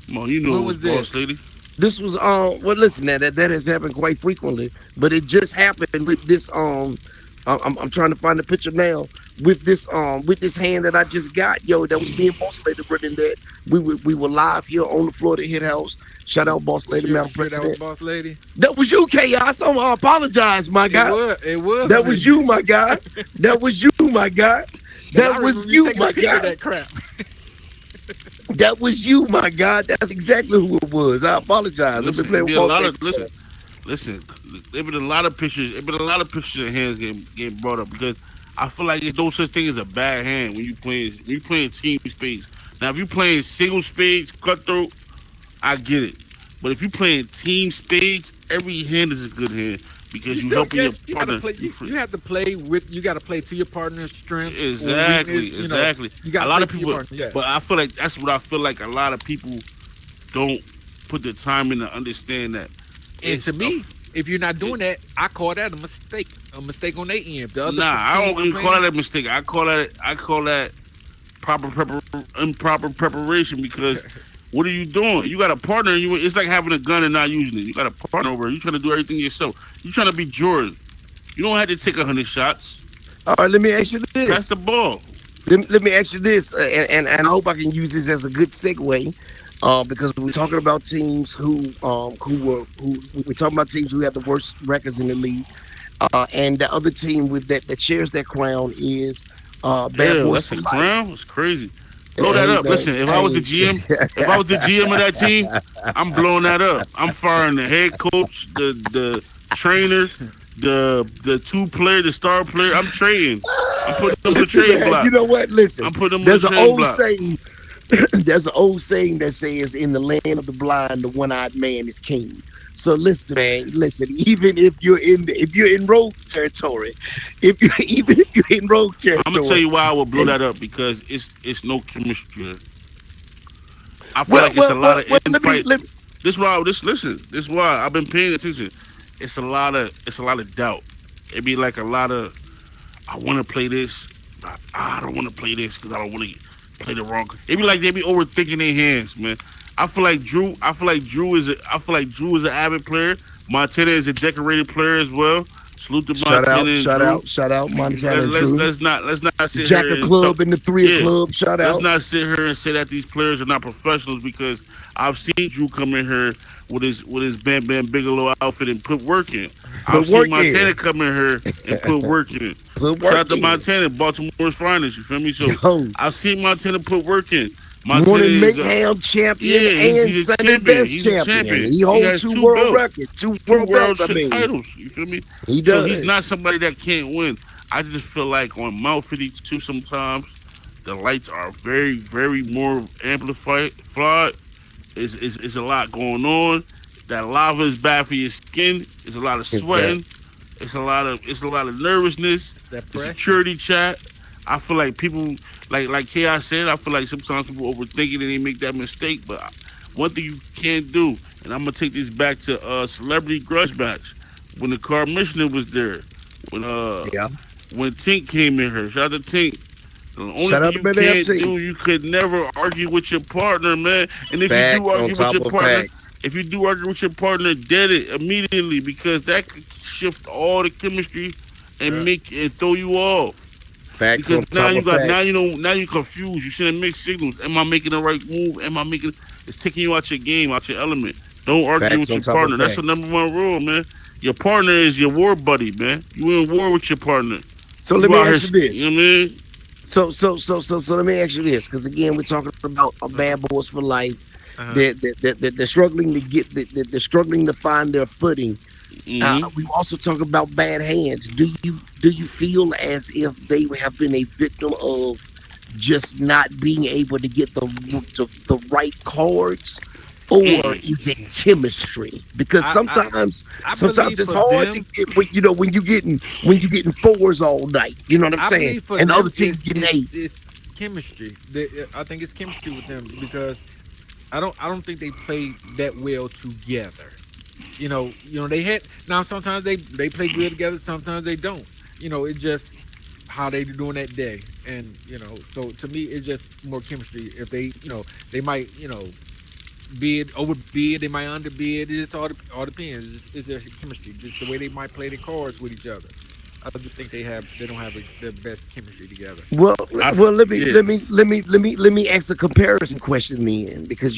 Come on, you know When it was was Boss this? Lady. This was well, listen, that has happened quite frequently, but it just happened with this I'm trying to find the picture now with this hand that I just got. Yo, that was me and Boss Lady running that. We were live here on the Florida Hit House. Shout out Boss Lady, Madam Sure that was President. Boss Lady? That was you, Chaos. I apologize, my guy. It was. That was you, my guy. That was you, my guy. That was you, my guy. That crap. That was you, my guy. That's exactly who it was. I apologize. I've been Listen, playing with Boss Lady. Listen. There been a lot of pictures. There been a lot of pictures of hands getting brought up, because I feel like there's no such thing as a bad hand when you playing team spades. Now, if you playing single spades, cutthroat, I get it. But if you playing team spades, every hand is a good hand, because you helping your partner. You have to play with. You got to play to your partner's strength. Exactly. You got a lot of people, but I feel like that's what I feel like. A lot of people don't put the time in to understand that. And to me, if you're not doing that, I call that a mistake on their end. The other I don't team even call that a mistake. I call that improper preparation, because what are you doing? You got a partner, and it's like having a gun and not using it. You got a partner over. You trying to do everything yourself. You trying to be Jordan. You don't have to take 100 shots. All right, let me ask you this. Pass the ball. Let me ask you this, and I hope I can use this as a good segue, because we're talking about teams who we're talking about teams who have the worst records in the league, and the other team with that shares that crown is Bad Boys That's a for Life. crown. It's crazy. Blow that up. Listen, if I was the GM, of that team, I'm blowing that up. I'm firing the head coach, the trainer, the 2 player, the star player. I'm trading. I'm putting them on the trade block. You know what? Listen, I'm putting them there's on an the trade old block. saying. There's an old saying that says, "In the land of the blind, the one-eyed man is king." So listen, man. Listen, even if you're in rogue territory, even if you're in rogue territory, I'm gonna tell you why I will blow that up, because it's no chemistry. I feel like it's a lot of infight. This is why I've been paying attention. It's a lot of doubt. It'd be like a lot of, I want to play this, but I don't want to play this because I don't want to play the wrong. It'd be like they be overthinking their hands, man. I feel like Drew is an avid player. Montana is a decorated player as well. Salute to Montana. Shout out, Montana. Let's not sit Jack here a and club talk, in the 3 club. Shout out. Let's not sit here and say that these players are not professionals, because I've seen Drew come in here with his Bam Bam Bigelow outfit and put work in. I've seen Montana come in here and put work in. Shout out to Montana, Baltimore's finest. You feel me? So I've seen Montana put work in. Morning Mayhem champion and Sunday Best champion. He holds 2 world records, 2 world titles. You feel me? He does. So he's not somebody that can't win. I just feel like on Mount 52 sometimes the lights are very, very more amplified. It's a lot going on. That lava is bad for your skin. It's a lot of sweating. It's a lot of nervousness. The security chat. I feel like people, like Chaos said, I feel like sometimes people overthink it and they make that mistake. But one thing you can't do, and I'm gonna take this back to Celebrity Grudge Match, when the commissioner was there, when Tink came in here. Shout out to Tink. The only thing you can't do, you could never argue with your partner, man. And if you do argue with your partner, dead it immediately, because that could shift all the chemistry and throw you off. Facts. Because now you're confused. You sending mixed signals. Am I making the right move? It's taking you out your game, out your element. Don't argue with your partner. That's the number 1 rule, man. Your partner is your war buddy, man. You in war with your partner. So let me ask you this. You know what I mean? So let me ask you this, because again, we're talking about a bad boys for life. Uh-huh. They're struggling to they're struggling to find their footing. Hmm. We also talk about bad hands. Do you feel as if they have been a victim of just not being able to get the right cards, or is it chemistry? Because I, I, sometimes believe it's for hard them, to get when you getting fours all night. You know what I'm I saying? believe for And the them other team getting eights. it's chemistry. I think it's chemistry with them because I don't think they play that well together. They had now sometimes they play good together, sometimes they don't. It's just how they doing that day, and so to me it's just more chemistry. If they might bid overbid, they might underbid. It just all depends. It's their chemistry, just the way they might play their cards with each other. I just think they don't have the best chemistry together. Well, I, well, let me yeah. let me let me let me let me ask a comparison question then, because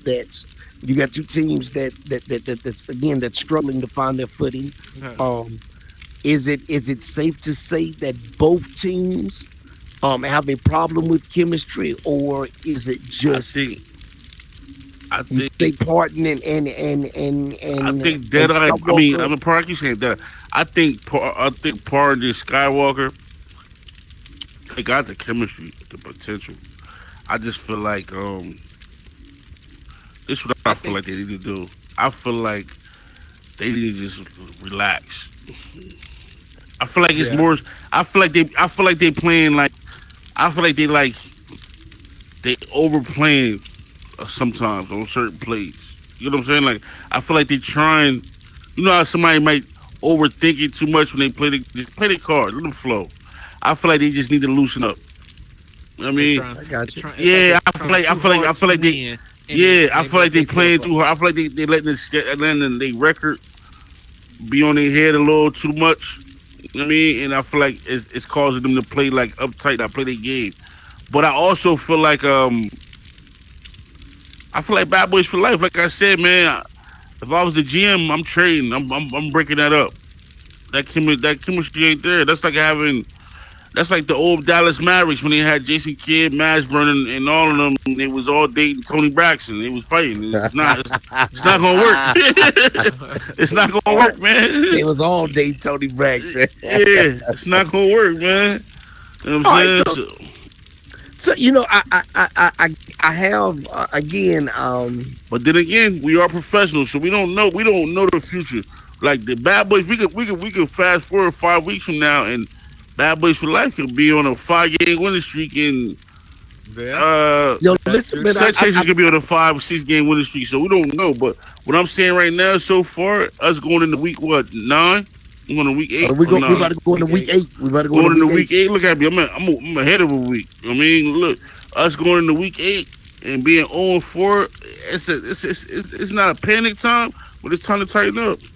that's again that's struggling to find their footing. Um, is it safe to say that both teams have a problem with chemistry, or is it I just think I you think think Parton I think and Dead Eye. I Skywalker? mean, Park. You saying that? I think Park and Skywalker. They got the chemistry, the potential. I just feel like this is what I I feel think like they need to do. I feel like they need to just relax. I feel like it's yeah. more. I feel like they playing like. I feel like they overplaying sometimes on certain plays. You know what I'm saying? Like I feel like they trying. You know how somebody might overthink it too much when they just play the card, let them flow. I feel like they just need to loosen up. I They mean, trying. I They got you. trying. It's like yeah, they're trying too I hard feel to like they, win, yeah, and I they feel like mess they themselves playing up. too hard. I feel like they letting letting their record be on their head a little too much. You know what I mean? And I feel like it's causing them to play like uptight, not play their game. But I also feel like I feel like Bad Boys for Life. Like I said, man, if I was the GM, I'm trading. I'm breaking that up. That chemistry ain't there. That's like the old Dallas Mavericks when they had Jason Kidd, Mashburn, and all of them. And they was all dating Tony Braxton. They was fighting. It's not gonna work. It's not gonna work, man. It was all day Tony Braxton. Yeah, it's not gonna work, man. You know what All I'm right, saying? so So, so I have again. but then again, we are professionals, so we don't know. We don't know the future. Like the Bad Boys, we could fast forward 5 weeks from now, and Bad Boys for Life could be on a 5 game winning streak, and Yeah, Yo, that's listen, true. man. Texas could be on a 5 or 6 game winning streak. So we don't know. But what I'm saying right now, so far, us going into week what 9? I'm going to week 8 or Week We 9. about to eight. go into Week week eight. 8. We about to go Going into into week week 8, look at me. I'm ahead of a week. I mean, look, us going into week 8 and being 0-4, it's not a panic time, but it's time to tighten up. 8.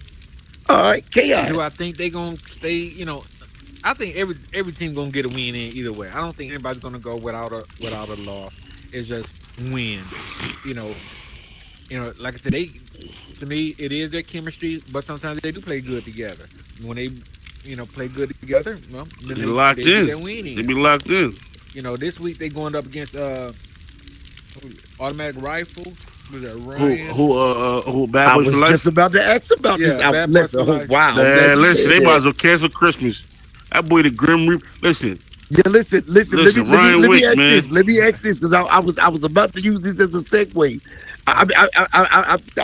All right, Do I chaos. think they gonna stay? I think every team gonna get a win in either way. I don't think anybody's gonna go without a loss. It's just win. You know, like I said, to me it is their chemistry, but sometimes they do play good together. When they play good together, well, then They they locked get in. their win They in. be locked in. This week they going up against automatic rifles. Was that Who Ryan? Bad I Boys for was Life? just about to ask about this. Yeah, Bad Boys Listen, for Life. wow. I'm glad Man, you listen, said they might as that. well cancel Christmas. That boy, the Grim Reaper. Listen, Yeah, listen. listen, Ryan Let me Wick, ask man. this. Let me ask this because I was about to use this as a segue. I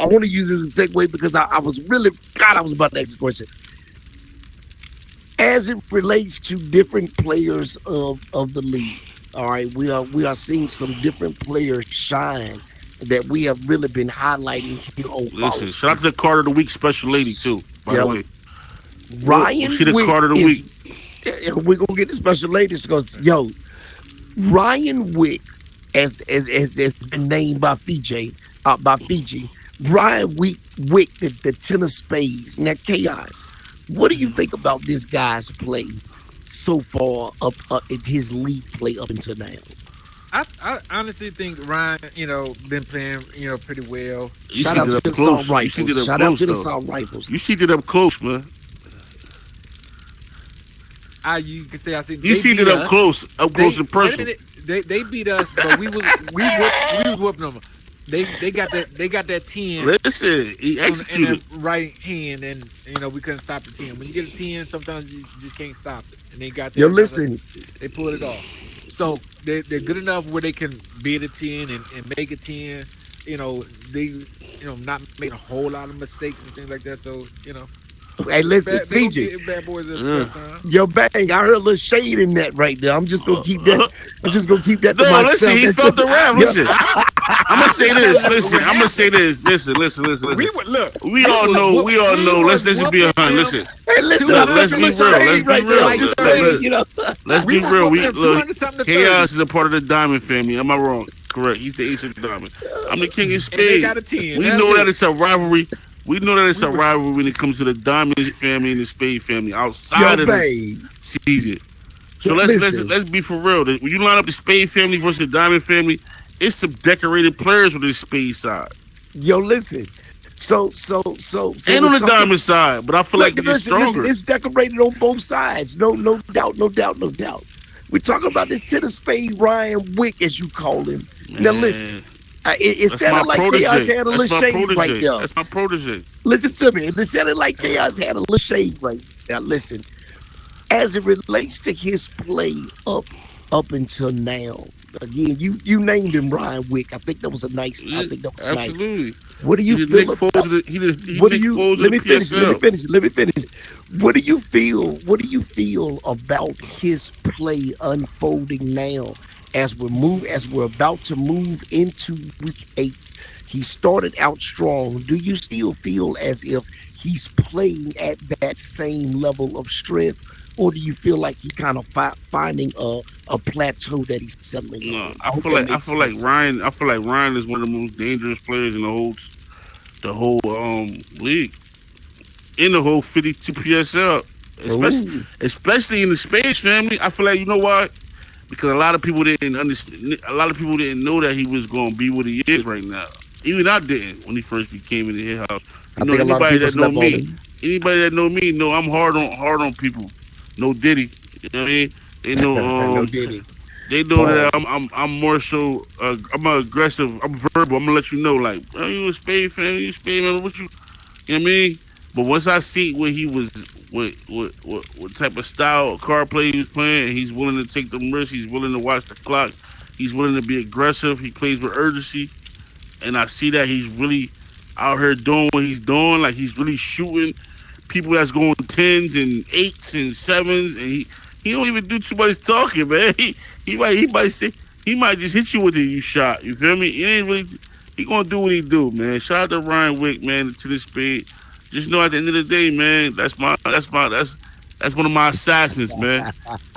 want to use this as a segue because I was really God. I was about to ask this question. As it relates to different players of the league, all right, we are seeing some different players shine that we have really been highlighting here on Follow listen. Shout out to the Street. Carter of the Week special lady too. By the Yeah, way, she Ryan the Wick Carter of the is. Week. We're gonna get the special ladies because Ryan Wick, as been named by Fiji. Ryan Wick, the ten of spades. Now, chaos. What do you think about this guy's play so far up in his league play up until now? I honestly think Ryan, been playing, pretty well. You Shout see out it to up the assault close. You see rifles. it up Shout out close to the though. assault rifles. You see it up close, man. You can say I seen. You seen it up close and personal. They beat us, but we was whooping them. They got that 10. Listen, he in executed. the right hand, and we couldn't stop the 10. When you get a 10, sometimes you just can't stop it. And they got that. Yo, listen. They pulled it off. So they're good enough where they can beat a 10 and make a 10. They not making a whole lot of mistakes and things like that. So Hey, listen, Fiji. Bad boys at the time. Yo, Bang, I heard a little shade in that right there. I'm just gonna keep that. I'm just gonna keep that to myself. Listen, he felt the rap. Listen, I'm gonna say this. Listen, I'm gonna say this. Listen. We all know. Let's be a hundred. Listen. Hey, listen. Let's be real. Let's be real. Chaos is a part of the Diamond family. Am I wrong? Correct. He's the ace of the Diamond. I'm the king of spades. They got a 10. We know that it's a rivalry. We know that it's a rivalry when it comes to the Diamond family and the Spade family outside of this season. So let's be for real. When you line up the Spade family versus the Diamond family, it's some decorated players with the Spade side. Yo, listen. So ain't on the Diamond side, but I feel like it's stronger. Listen, it's decorated on both sides. No doubt. We're talking about this Ten of Spade Ryan Wick, as you call him. Man. Now listen. It sounded like Chaos had a little shade right there. That's my protege. Listen to me. It sounded like Chaos had a little shade right now. Listen, as it relates to his play up until now, again, you named him Ryan Wick. I think that was nice. Absolutely. What do you feel about? Let me finish. What do you feel about his play unfolding now? As we're about to move into week 8, he started out strong. Do you still feel as if he's playing at that same level of strength, or do you feel like he's kind of finding a plateau that he's settling on? I feel like Ryan is one of the most dangerous players in the whole league, in the whole 52 PSL, especially in the Spades family. I feel like, you know why? Because a lot of people didn't understand. A lot of people didn't know that he was going to be what he is right now. Even I didn't when he first became in the hit house. Anybody that know me know I'm hard on people. No Diddy. You know what I mean? They know. No Diddy. They know that I'm more so. I'm aggressive. I'm verbal. I'm gonna let you know, like, you a Spade fan? You a Spade man? What you? You know what I mean? But once I see what he was. What type of style of card play he was playing, he's willing to take them risks, he's willing to watch the clock, he's willing to be aggressive, he plays with urgency, and I see that he's really out here doing what he's doing, like he's really shooting people that's going 10s and 8s and 7s, and he don't even do too much talking, man. He might just hit you with it, you shot, you feel me? He gonna do what he do, man. Shout out to Ryan Wick, man, to the Spade. Just know at the end of the day, man, that's one of my assassins, man.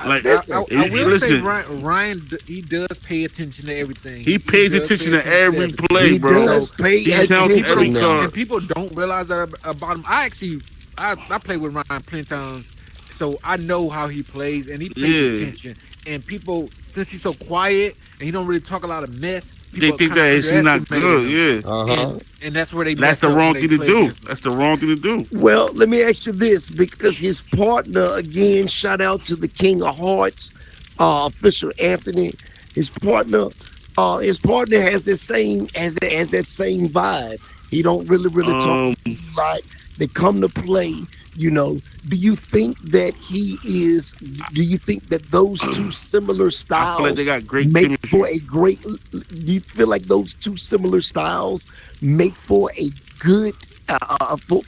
Like, I will say Ryan, he does pay attention to everything. He pays attention to every play, bro. He does pay attention to every card. And people don't realize that about him. I play with Ryan plenty times, so I know how he plays, and he pays attention. And people, since he's so quiet and he don't really talk a lot of mess, they think that he's not good, and that's where they. That's the wrong thing to do. That's the wrong thing to do. Well, let me ask you this, because his partner, again, shout out to the King of Hearts, Fisher Anthony. His partner has the same that same vibe. He don't really talk a lot. They come to play. Do you think that those two similar styles I feel like they got great make chemistry. for a great? Do you feel like those two similar styles make for a good for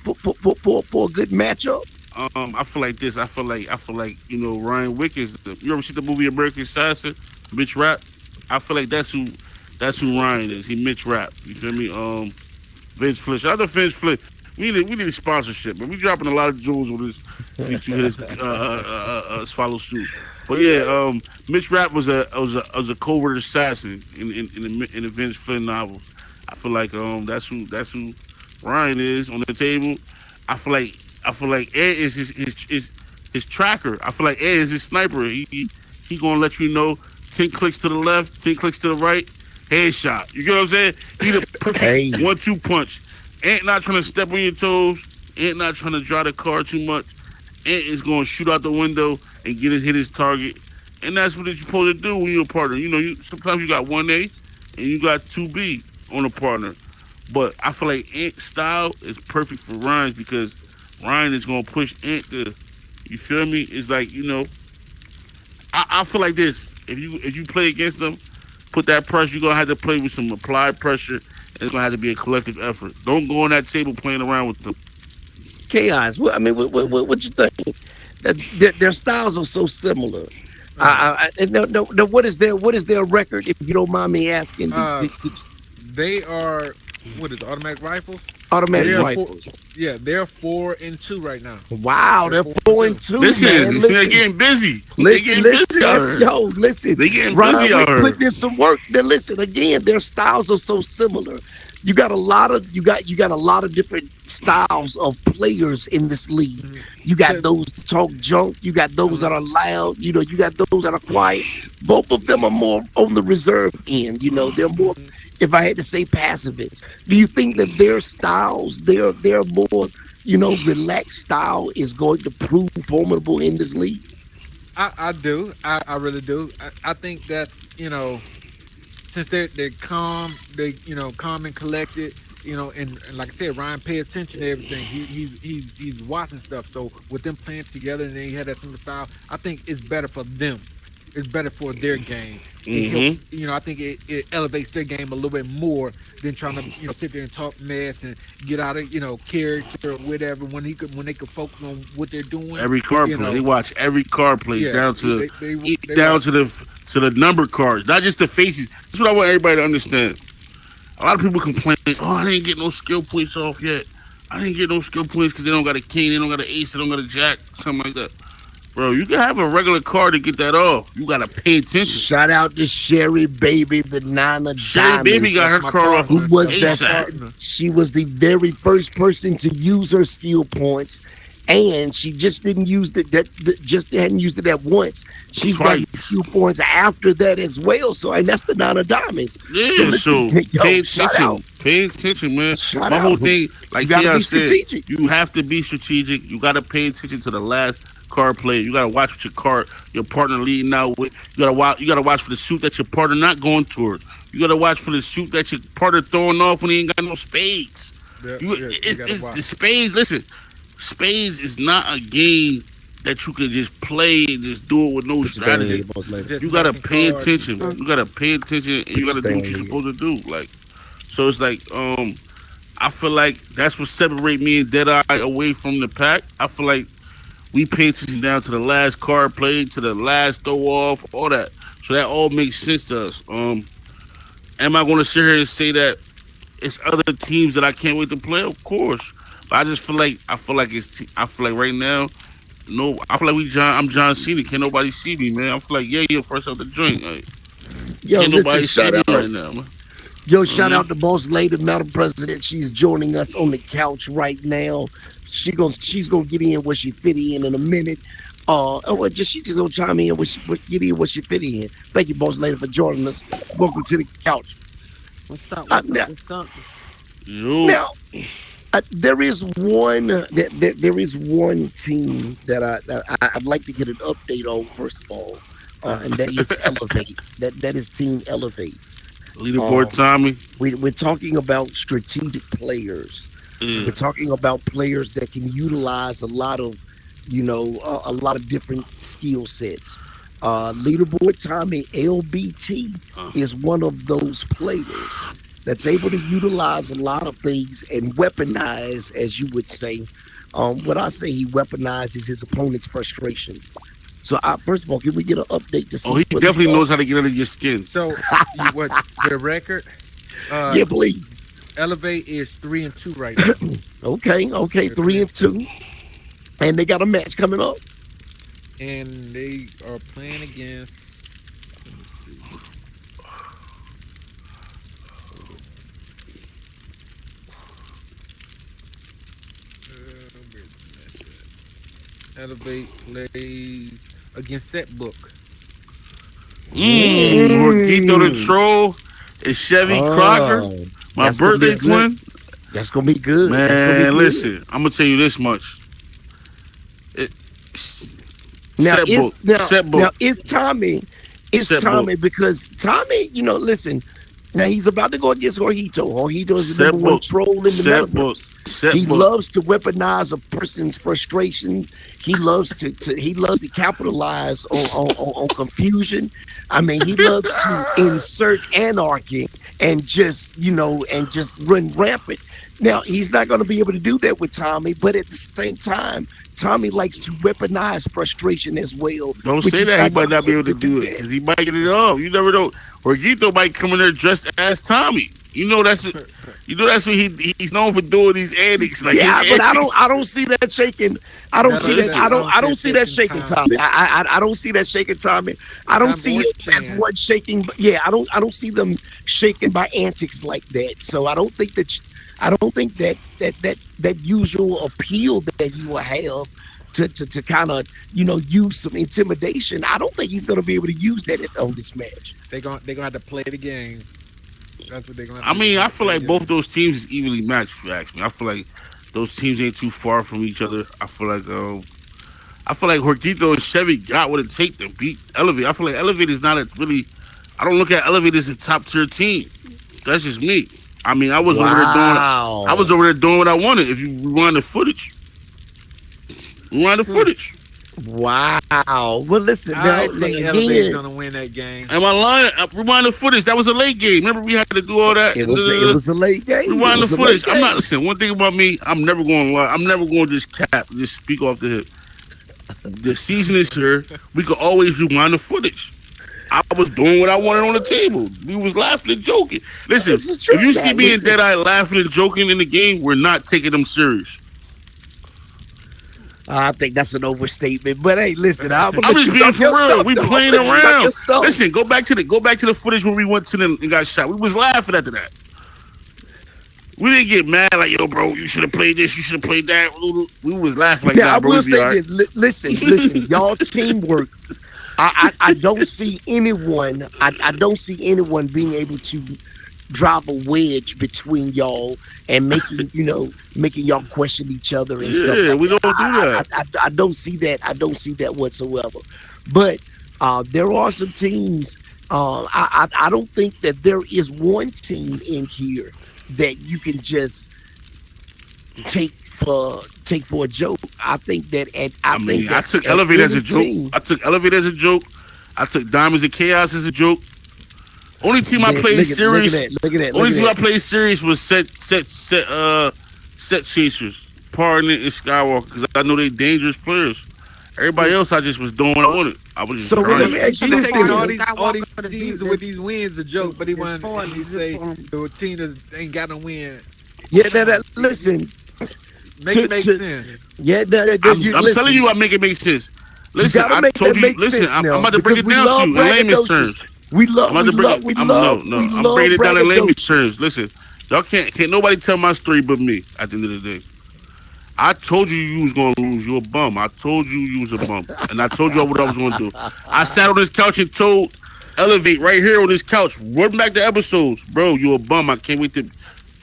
a good matchup? I feel like this. I feel like Ryan Wick is. You ever see the movie American Assassin? Mitch Rapp. I feel like that's who Ryan is. He Mitch Rapp. You feel me? Vince Flynn. Shout out to Vince Flynn. We need a sponsorship, but we dropping a lot of jewels with this. Follow suit. But yeah, Mitch Rapp was a covert assassin in the Vince Flynn novels. I feel like that's who Ryan is on the table. I feel like Ed is his tracker. I feel like Ed is his sniper. He gonna let you know 10 clicks to the left, 10 clicks to the right, headshot. You get what I'm saying? He the perfect 1-2 punch. Ain't not trying to step on your toes. Ain't not trying to draw the card too much. Ant is going to shoot out the window and hit his target, and that's what you're supposed to do when you're a partner. You know, sometimes you got 1A and you got 2B on a partner, but I feel like Ant's style is perfect for Ryan's because Ryan is going to push Ant to. You feel me? It's like I feel like this. If you play against them, put that pressure. You're gonna have to play with some applied pressure, and it's gonna have to be a collective effort. Don't go on that table playing around with them. Chaos. What you think? Their styles are so similar. No. What is their record? If you don't mind me asking, They are automatic rifles? automatic They're rifles. they're 4-2 right now. Wow, they're 4-2. Listen, man. they're getting busy. They getting busy out here. Listen. They getting Ryan, busy out we here. put in some work. Then listen again. Their styles are so similar. You got a lot of different styles of players in this league. Mm-hmm. You got those that talk junk. You got those that are loud. You got those that are quiet. Both of them are more on the reserve end. They're more. If I had to say pacifists, do you think that their styles, their more, relaxed style is going to prove formidable in this league? I do. I really do. I think that's, since they're calm, calm and collected, and like I said, Ryan pay attention to everything. He's watching stuff. So with them playing together and they had that similar style, I think it's better for them. It's better for their game. It helps, I think it elevates their game a little bit more than trying to, sit there and talk mess and get out of, character or whatever. When they could focus on what they're doing. Every card play, they watch every card play down to to the number cards, not just the faces. That's what I want everybody to understand. A lot of people complain, I didn't get no skill points off yet. I didn't get no skill points because they don't got a king, they don't got an ace, they don't got a jack, something like that. Bro, you can have a regular card to get that off. You gotta pay attention. Shout out to Sherry Baby, the Nine of Sherry Diamonds. Baby got her card off. Who was ASAP. She was the very first person to use her skill points, and she just didn't use just hadn't used it at once. She's Twice. got skill points after that as well. So, and that's the Nine of Diamonds. Yeah, so pay shout attention. out. Pay attention, man. Shout My out. whole thing, like You gotta Deion be said, strategic. you have to be strategic. You gotta pay attention to the last card play. You gotta watch what your partner leading out with. You gotta watch for the suit that your partner not going toward. You gotta watch for the suit that your partner throwing off when he ain't got no spades. It's the spades. Listen, spades is not a game that you can just play and just do it with no strategy. You gotta pay attention. You gotta pay attention, and you gotta do what you're supposed to do. Like, so it's like, I feel like that's what separate me and Deadeye away from the pack. I feel like we pay attention down to the last card play, to the last throw off, all that. So that all makes sense to us. Am I going to sit here and say that it's other teams that I can't wait to play? Of course, but I just feel like I feel like right now, no, I feel like I'm John Cena. Can't nobody see me, man. I feel like you're first out the joint. Like, can't nobody see me right now, man. Yo, shout out to Boss Lady, Madam President. She's joining us on the couch right now. She's gonna get in where she fit in a minute. She's just gonna chime in where she fit in. Thank you, Boss Lady, for joining us. Welcome to the couch. What's up? Yo. Now, there is one team that I'd like to get an update on first of all, and that is Elevate. That is Team Elevate. Leaderboard Tommy. We're talking about strategic players. We're talking about players that can utilize a lot of different skill sets. Leaderboard Tommy LBT is one of those players that's able to utilize a lot of things and weaponize, as you would say. What I say, he weaponizes his opponent's frustration. So, first of all, can we get an update to see? Oh, he definitely knows how to get under your skin. So, what the record? Yeah, please. Elevate is 3-2 right now. Okay, 3-2, and they got a match coming up. And they are playing against. Let me see. Elevate plays against Setbook. Morgito the Troll and Chevy Crocker, my birthday twin. That's gonna be good. Man, listen, I'm gonna tell you this much. Now Set it's book. Set book. now it's Tommy. It's Set Tommy because Tommy, listen. Now he's about to go against Jorgito. Jorgito is the Set number one book. troll in the Set book. metaverse. Set He book. loves to weaponize a person's frustration. He loves to capitalize on confusion. I mean, he loves to insert anarchy and just run rampant. Now he's not going to be able to do that with Tommy, but at the same time, Tommy likes to weaponize frustration as well. Don't which say he's that. He might gonna not be able to do it because he might get it off. You never know. Jorgito might come in there dressed as Tommy. That's what he's known for doing these antics. Like Yeah, his but antics. I don't see that shaking. I don't see that. I don't see that shaking Tommy. Tommy. I don't see that shaking Tommy. I don't see it as one shaking. But yeah, I don't see them shaken by antics like that. So I don't think that usual appeal that he will have to kind of use some intimidation. I don't think he's going to be able to use that on this match. They're gonna have to play the game. That's what they're gonna. I mean, I feel like both those teams is evenly matched. If you ask me, I feel like those teams ain't too far from each other. I feel like Jorgito and Chevy got what it takes to beat Elevate. I feel like Elevate is not really. I don't look at Elevate as a top tier team. That's just me. I mean, I was over there doing what I wanted. If you rewind the footage, Wow. Well, listen. I Now, think Elevate's gonna win that game. Am I lying? Rewind the footage. That was a late game. Remember, we had to do all that. it was a late game. Rewind It was the a late footage. I'm game. not listening. One thing about me, I'm never going to lie. I'm never going to just speak off the hip. The season is here. We could always rewind the footage. I was doing what I wanted on the table. We was laughing and joking. Listen, This is true, if you see man. me and Listen. Deadeye laughing and joking in the game, we're not taking them serious. I think that's an overstatement. But hey, listen, I'm just being for real. We playing around. Listen, Listen, go back to the footage when we went to them and got shot. We was laughing after that. We didn't get mad like, yo, bro, you should have played this, you should have played that. We was laughing like now, that, I bro. will We be say all right. this. Listen, y'all teamwork. I don't see anyone. I don't see anyone being able to drive a wedge between y'all and making y'all question each other and stuff. Yeah, like we don't do that. that. I don't see that. I don't see that whatsoever. But there are some teams. I don't think that there is one team in here that you can just take for a joke. I think that I took Elevate as a joke. I took Elevate as a joke. I took Diamonds and Chaos as a joke. Only team I played serious. Only team I played serious was set chasers, Pardon and Skywalker, because I know they dangerous players. Everybody else, I just was doing what I wanted. I was just So trying. let me ask you He's this taking thing. all these teams with these wins a joke, but he say the team that ain't got no win. Yeah, listen. Make it make sense. Yeah, I'm telling you, I make it make sense. Listen, gotta I make told that you. make Listen, sense I'm now, about to break it because we down love to you in layman's braggadocious. terms. We love I'm breaking it down in layman's terms. Listen, y'all can't nobody tell my story but me. At the end of the day, I told you was gonna lose. You're a bum. I told you was a bum, and I told you what I was gonna do. I sat on this couch and told Elevate right here on this couch. Run back to episodes, bro. You're a bum. I can't wait to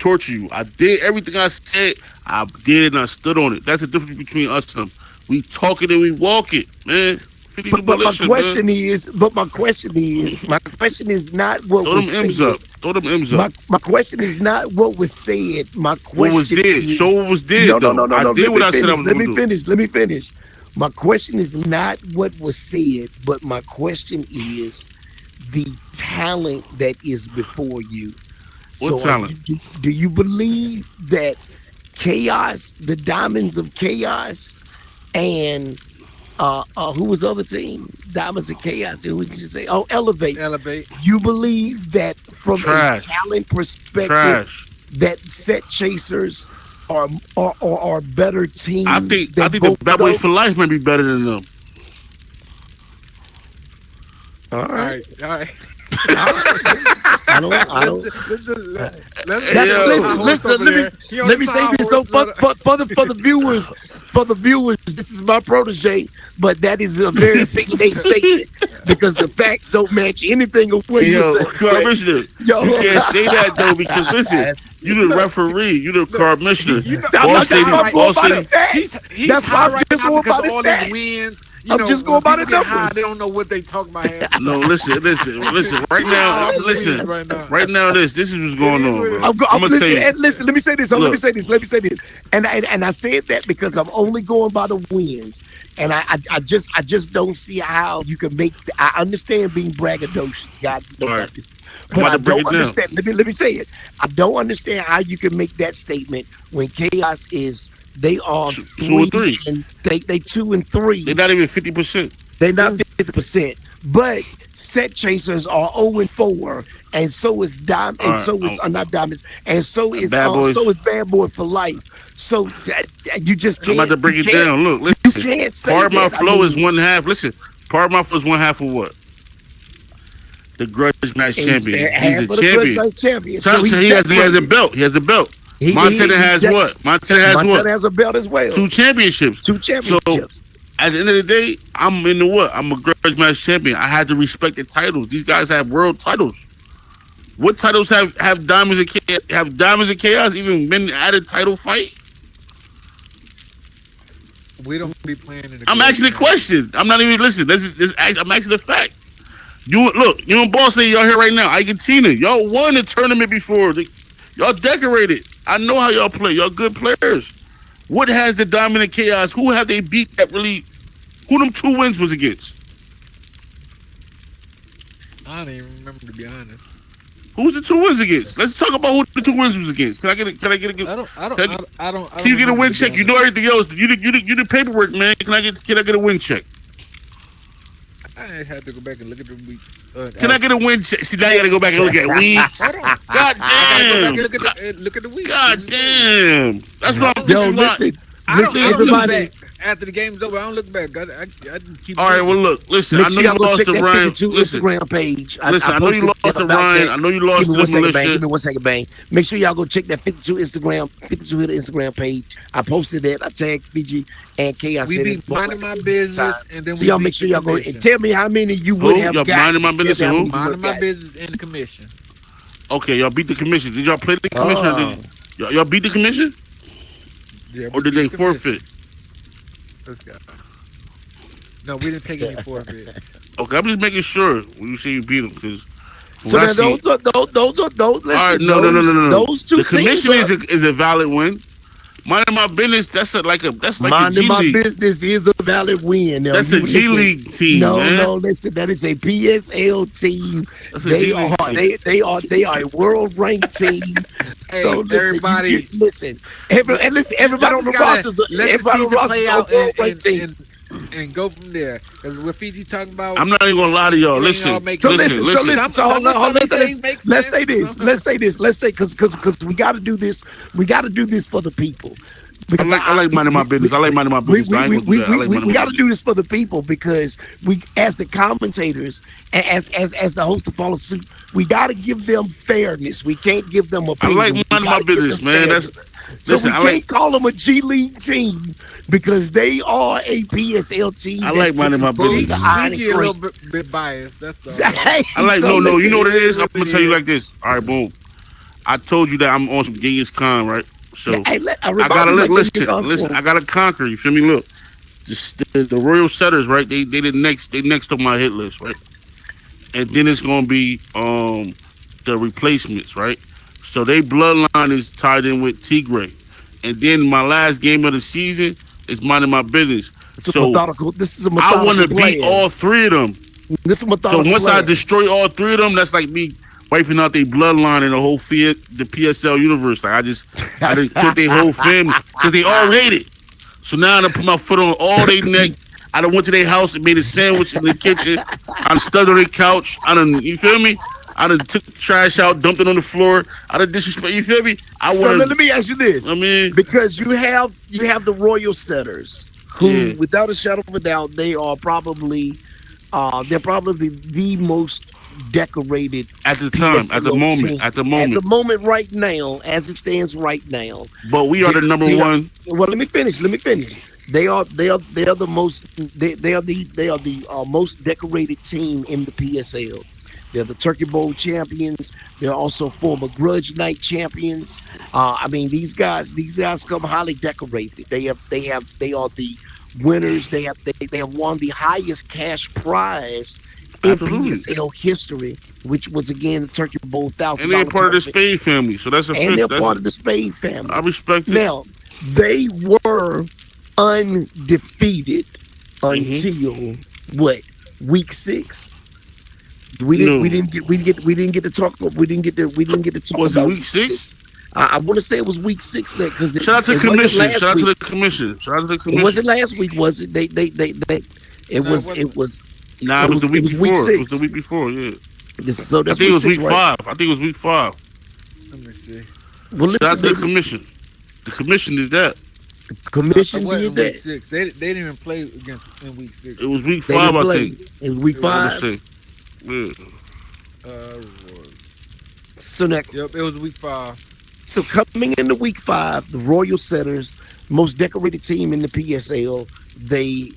torture you. I did everything I said. I did and I stood on it. That's the difference between us and them. We talk it and we walk it, man. But my question is not what Throw was them M's said. up. Throw them M's up. My question is not what was said. My question What was did? is, Show what was did. No. I did what I said I was Let going me to do. finish. Let me finish. My question is not what was said, but my question is the talent that is before you. What talent? Do you believe that Chaos, the Diamonds of Chaos, and who was the other team? Diamonds of Chaos. Who did you say? Oh, Elevate. You believe that from Trash. a talent perspective, Trash. that Set Chasers are better teams? I think than the both Bad of Boys those? for Life might be better than them. All All right. right. I don't. Let me say this. So for the viewers, this is my protege, but that is a very big statement because the facts don't match anything of what you Yo, say. Commissioner, Yo. you can't say that though because listen, You the referee. You the commissioner. You know, That's why I'm going by the stats. He's That's why high I'm right just now going because by the of all stats. these wins. I'm just going by when the people get high, numbers. They don't know what they talking about. No, listen. Right now, listen. Right now, this is what's going on, bro. I'm gonna listen, tell you. and listen, let me say this. Let Look. me say this. And I said that because I'm only going by the wins. And I just don't see how you can make. I understand being braggadocious, God knows I Right. do. I'm But about I to break don't it down. understand. Let me say it. I don't understand how you can make that statement when Chaos is they are Two and three. and they 2 and 3. They're not even 50%. They're not 50%, but set chasers are 0 and 4, and so is Diamond, and All so right, is not Diamonds, and so is Bad Boys. Bad Boy for life. So you just can't. I'm about to break you it can't- down. Look, You listen. can't say Part of my that. I flow is mean, one half. Listen, part of my flow is one half of what? The grudge match champion. He's a champion. champion. So he has a belt. He has a belt. Montana has what? Montana has Montana what? has a belt as well. 2 championships. 2 championships. At the end of the day, I'm in the what? I'm a grudge match champion. I had to respect the titles. These guys have world titles. What titles have Diamonds and Chaos even been at a title fight? We don't be playing in the I'm asking a question. I'm not even listening. I'm asking a fact. You and Boss say y'all here right now. Ike and Tina, y'all won the tournament before. Y'all decorated. I know how y'all play. Y'all good players. What has the Diamond and Chaos? Who have they beat that really? Who them 2 wins was against? I don't even remember, to be honest. Who was the 2 wins against? Let's talk about who the 2 wins was against. Can I get a I don't. Can you get a win check? You know everything else. You the paperwork, man. Can I get a win check? I had to go back and look at the weeks. Can I get a win check? See, now you got to go back and look at weeks. Hold on. God damn. Look at the weeks. God damn. That's what I'm. Yo, listen, I don't look everybody. back. After the game's over, I don't look back. I keep. All right, well, look, listen. Make I know sure you y'all go lost check to that Ryan. 52 Listen, Instagram page. I know you posted lost to about Ryan. that. I know you lost Give to me 1 second, Bang. Militia. Give me 1 second, Bang. Make sure y'all go check that 52 Hitter Instagram page. I posted that. I tagged Fiji and Chaos. We be minding my business, and then So we y'all beat make sure the y'all go commission. and tell me how many you would Who? have Y'all got. minding my business Tell me and how who? many you Minding would my have got. business in the commission. Okay, y'all beat the commission. Did y'all play the commission? Or did y'all beat the commission? Yeah, Or did they forfeit? Let's go. No, we didn't take any forfeits. Okay, I'm just making sure when you say you beat them because. So now those are those. Listen, All right, no. Those 2 The commission teams is a valid win. Minding my business. That's like a minding G my League. business is a valid win. Now, That's a G League team, No, man. no, listen, that is a PSL team. That's a They G League are team. they are a world ranked team. So listen, everybody- everybody on the rosters, everybody on the rosters are a world ranked team. And go from there. Because what Fiji talking about, I'm not even gonna lie to y'all. It ain't Listen, all make So sense. listen. So hold on. Some things make Let's sense. say this. Let's say because we got to do this. We got to do this for the people. Because I like minding my business. I like minding my business. I ain't gonna do that. I like minding we my got to business. do this for the people because we, as the commentators, as the host of Follow Suit, we got to give them fairness. We can't give them I opinion. like We minding my gotta give business, them man. fairness. So we I can't like call them a G League team because they are a PSL team. I like minding my business. Fiji a little bit biased. That's all. Hey, I like so no. You know what it is? listen, I'm gonna tell you like this. All right, boom. I told you that I'm on some Genghis Khan, right? So Hey, I gotta listen. I gotta conquer. You feel me? Look, the Royal Setters, right? They next on my hit list, right? And then it's gonna be the replacements, right? So they bloodline is tied in with Tigray, and then my last game of the season is minding my business. This is So methodical. This is a I methodical want to beat plan. all 3 of them. This is So methodical. once I plan. destroy all 3 of them, that's like me wiping out their bloodline in the whole the PSL universe. Like I just killed their whole family because they all hated. So now I done put my foot on all their neck. I done went to their house and made a sandwich in the kitchen. I done stood on their couch. You feel me? I done took the trash out, dumped it on the floor. I done disrespect. You feel me? So let me ask you this. I mean, Because you have the Royal Setters, who, Yeah. without a shadow of a doubt, they are probably the most decorated at the time, PSL at the team. moment. Right now, as it stands right now. But we are the number they are- one. Well, let me finish. They are the most most decorated team in the PSL. They're the Turkey Bowl champions. They're also former Grudge Night champions. I mean, these guys come highly decorated. They are the winners. They have won the highest cash prize in Absolutely. PSL history, which was again the Turkey Bowl $1,000. And they're part of the Spade family, so that's a And they're that's part of the Spade family. I respect it. Now, they were undefeated until what, week 6? We didn't get to talk Was it about week 6? I want to say it was week 6 that because Shout out to the commission. Shout out to the commission. Shout out to the It commission. wasn't last week, was it? It was Nah, it was the week it was week before. 6. It was the week before, yeah. So I that's think it was week 6, right? 5. I think it was week 5. Let me see. Well, Shout out to the listen, commission. The commission did that. the commission It wasn't did week that. 6. They didn't even play against in week 6. It was week They 5, didn't I play. think. It was week I wanna 5. say. Yeah. So now, Yep, it was week 5. so coming into week 5, the Royal Setters, most decorated team in the PSL, they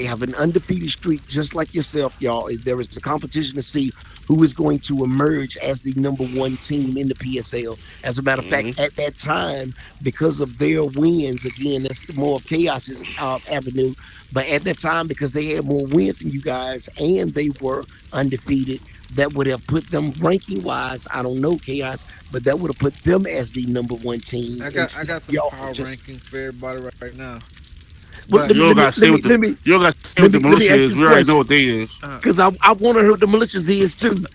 have an undefeated streak, just like yourself, y'all. There is a competition to see who is going to emerge as the number 1 team in the PSL. As a matter of fact, at that time, because of their wins, again, that's more of Chaos's avenue. But at that time, because they had more wins than you guys, and they were undefeated, that would have put them ranking wise. I don't know, Chaos, but that would have put them as the number 1 team. I got some Y'all power just- rankings for everybody right now. Well, But- let You me- don't got to let say me- what let me- the, you don't got to say what the let me militia ask is. this We already question. know what they is. because I want to hear what the militias is too.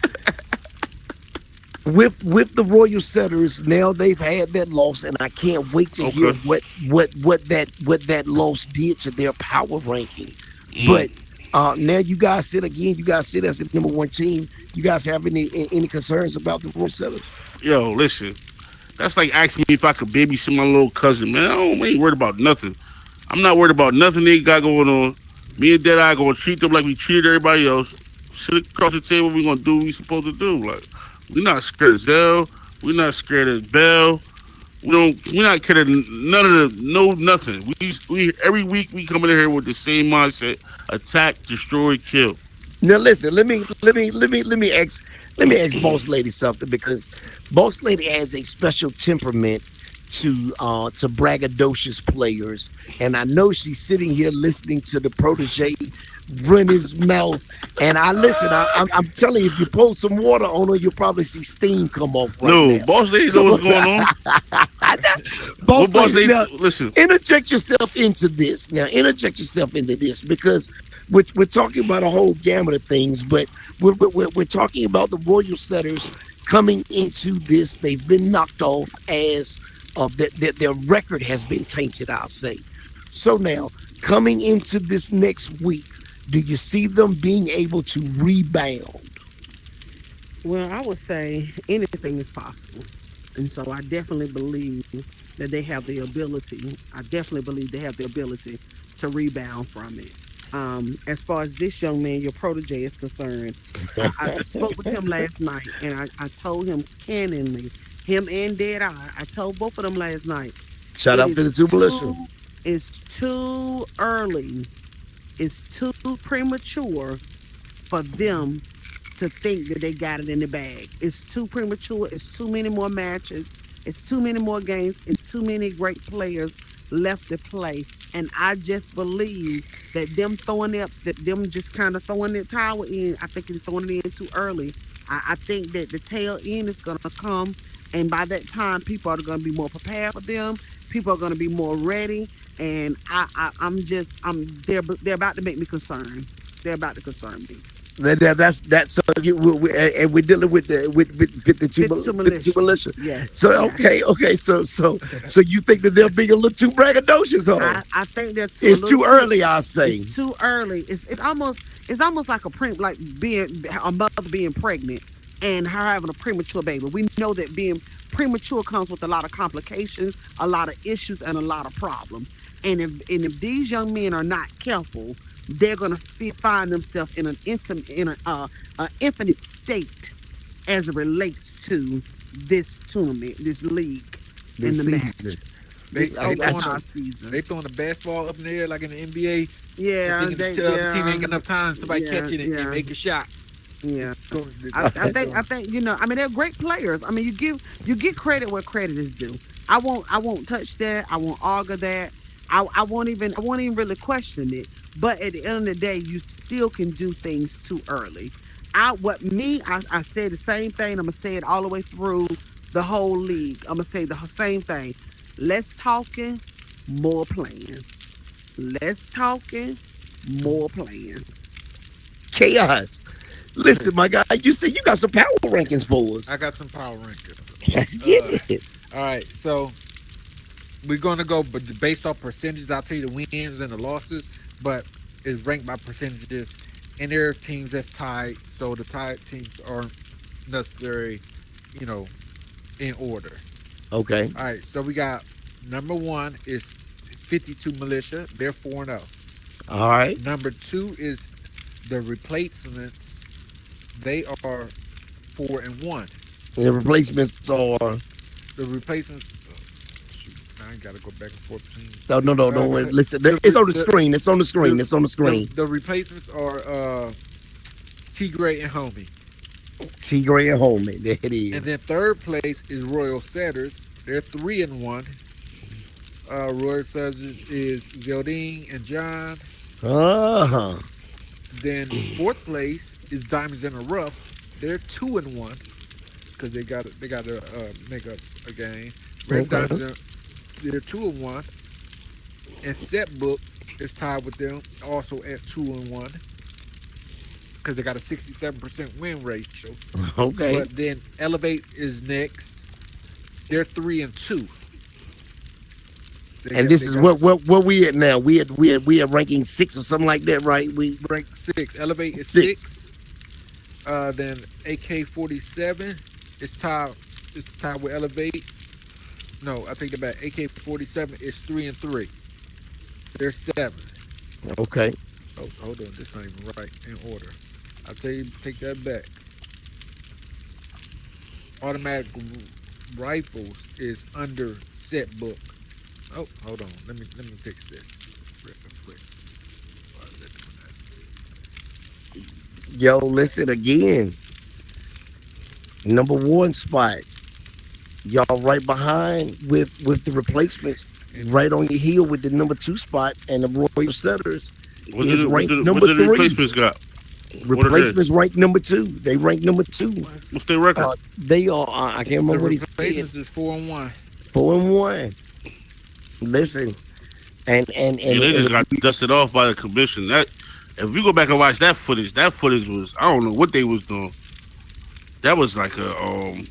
with the Royal Setters, now they've had that loss, and I can't wait to hear Okay. what that loss did to their power ranking. But now you guys sit again. You guys sit as the number 1 team. You guys have any concerns about the Royal Setters? Yo, listen. That's like asking me if I could babysit my little cousin, man. I ain't worried about nothing. I'm not worried about nothing they got going on. Me and Deadeye gonna treat them like we treated everybody else. Sit across the table, we gonna do what we supposed to do. Like, we not scared of Zell. We not scared of Bell. We not scared of none of the nothing. We every week we come in here with the same mindset: attack, destroy, kill. Now listen, let me ask Boss Lady something, because Boss Lady has a special temperament to braggadocious players, and I know she's sitting here listening to the protege run his mouth, and I'm telling you, if you pour some water on her, you'll probably see steam come off right No, now. boss lady know what's going on. Boss What boss Lady, lady? now, Listen, interject yourself into this. Now, interject yourself into this, because we're talking about a whole gamut of things, but we're talking about the Royal Setters coming into this. They've been knocked off as their record has been tainted, I'll say. So now, coming into this next week, do you see them being able to rebound? Well, I would say anything is possible. And so I definitely believe that they have the ability. I definitely believe they have the ability to rebound from it. As far as this young man, your protege, is concerned, I spoke with him last night, and I told him candidly, him and Deadeye, I told both of them last night. Shout out it to the is two militia. It's too early. It's too premature for them to think that they got it in the bag. It's too premature. It's too many more matches. It's too many more games. It's too many great players left to play. And I just believe that them just kind of throwing that towel in, I think it's throwing it in too early. I think that the tail end is going to come. And by that time, people are going to be more prepared for them. People are going to be more ready. And they're about to make me concerned. They're about to concern me. That's so and we're dealing with the 52 militia. Yes. So okay. So you think that they're being a little too braggadocious, huh? I think that's It's too early, I say. It's too early. It's almost like being a mother being pregnant and her having a premature baby. We know that being premature comes with a lot of complications, a lot of issues, and a lot of problems. And if these young men are not careful, they're going to find themselves in an infinite state as it relates to this tournament, this league, This and the season. matches. They This season. season. They throwing the basketball up in the air like in the NBA. Yeah, Thinking the other team ain't got enough time. Somebody Yeah, catching it yeah. and make a shot. Yeah. I think I mean they're great players. I mean you get credit where credit is due. I won't touch that. I won't argue that. I won't even really question it. But at the end of the day, you still can do things too early. I said the same thing. I'm gonna say it all the way through the whole league. I'm gonna say the same thing. Less talking, more playing. Less talking, more playing. Chaos. Listen, my guy, you said you got some power rankings for us. I got some power rankings. Let's get it. All right, so we're gonna go, but based off percentages, I'll tell you the wins and the losses, but it's ranked by percentages. And there are teams that's tied, so the tied teams aren't necessarily, in order. Okay. All right, so we got number 1 is 52 Militia. They're 4-0. All right. Number 2 is the Replacements. They are 4-1. And the replacements are. The Replacements. Shoot, I gotta go back and forth between. No. Listen, it's on the screen. It's on the screen. It's on the screen. The Replacements are T-Gray and Homie. T-Gray and Holman. There it is. And then third place is Royal Setters. They're 3-1. Royal Setters is Zeldine and John. Uh-huh. Then fourth place is Diamonds in the Rough. They're 2-1 because they got to make up a game. Red Diamonds, they're 2-1. And Set Book is tied with them, also at 2-1 because they got a 67% win ratio. Okay. But then Elevate is next. They're 3-2. And this is where we at now. We at ranking 6 or something like that, right? We rank 6. Elevate is 6. Then AK-47 is tied with Elevate. No, I take it back. AK-47 is 3-3. They're 7. Okay. Oh, hold on. This not even right in order. I'll tell you, take that back. Automatic Rifles is under Set Book. Oh, hold on. Let me fix this real quick. Yo, listen again. Number 1 spot. Y'all right behind with the Replacements. Right on your heel with the number 2 spot, and the Royal Setters is ranked number 3. What the Replacements got? Replacements ranked number 2. They ranked number 2. What's their record? They are. I can't remember what he said. Replacements is 4-1. 4-1. Listen, and they just got dusted off by the commission. That if we go back and watch that footage was, I don't know what they was doing. That was like a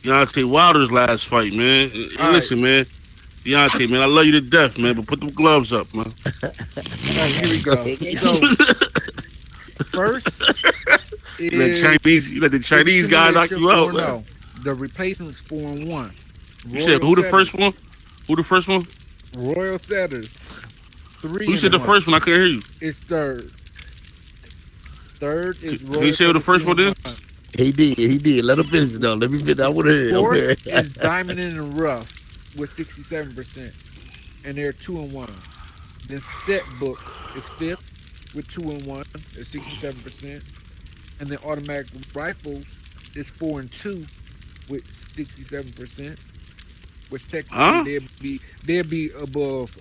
Deontay Wilder's last fight, man. And listen, man. Deontay, man, I love you to death, man, but put them gloves up, man. Here we go. So, first is you let the Chinese guy knock you out, man. The Replacement's 4-1. You said who the first one? Who the first one? Royal Setters. 3. Who said the first one? I couldn't hear you. It's third. Third is Royal. Can you say who the first one is? He did. Let him finish it though. Let me finish. I would have heard. Fourth is Diamond in the Rough with 67%, and they're 2-1. Then Set Book is 5th with 2-1 at 67%, and then Automatic Rifles is 4-2 with 67%, which technically they'd be above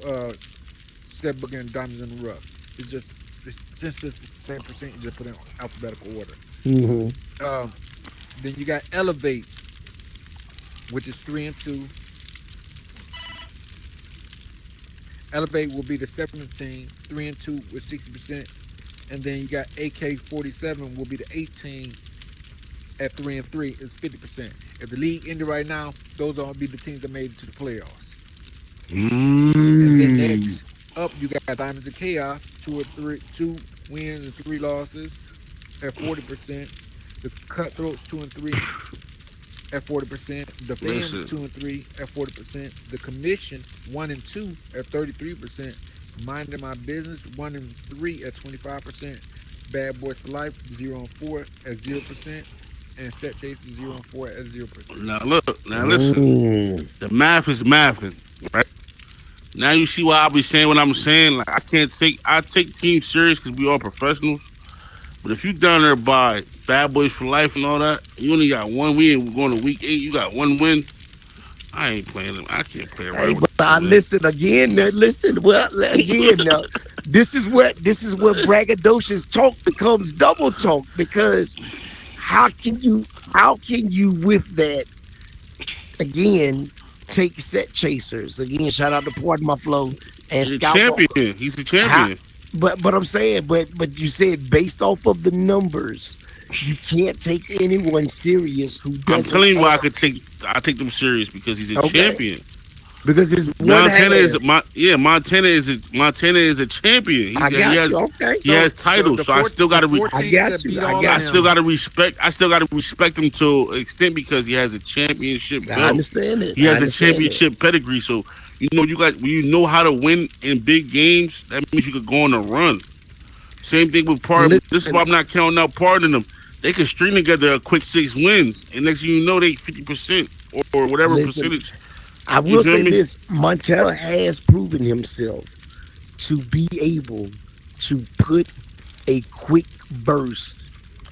Set Book and Diamonds in the Rough. It's just the same percentage, just put in alphabetical order. Mm-hmm. Then you got Elevate, which is 3-2. Elevate will be the 17, 3-2 with 60%. And then you got AK-47 will be the 18 at 3-3. It's 50%. If the league ended right now, those will be the teams that made it to the playoffs. And then next up, you got Diamonds of Chaos, 2 wins and 3 losses at 40%. The Cutthroats 2-3 at 40%. The Fans 2-3 at 40%. The Commission 1-2 at 33%. Minding My Business 1-3 at 25%. Bad Boys for Life 0-4 at 0%. And Set Chasing 0-4 at 0%. Now listen. The math is mathing, right? Now you see why I be saying what I'm saying. Like I take teams serious because we all professionals. But if you down there by Bad Boys for Life and all that, you only got one win. We're going to week 8. You got one win. I ain't playing them. I can't play right Hey, with but I listen again. Listen, well, again, this is where braggadocious talk becomes double talk, because how can you with that again take set chasers again? Shout out to Pardon My Flow and He's a Scout. champion. He's a champion. But I'm saying, but you said based off of the numbers, you can't take anyone serious who doesn't. I'm telling you why have- I take them serious, because he's a Okay. champion. because it's one Montana half. is Montana is a champion. I got you. Okay. He has titles, so I still got to. I got you. I still got to respect. I still got to respect him to an extent, because he has a championship belt. I understand it. He has I a understand championship pedigree. So when you know how to win in big games, that means you could go on a run. Same thing with Pardon. This is why I'm not counting out Pardon them. They could string together a quick 6 wins, and next thing you know, they 50% or whatever Listen, percentage. I You will feel say me? this: Montana has proven himself to be able to put a quick burst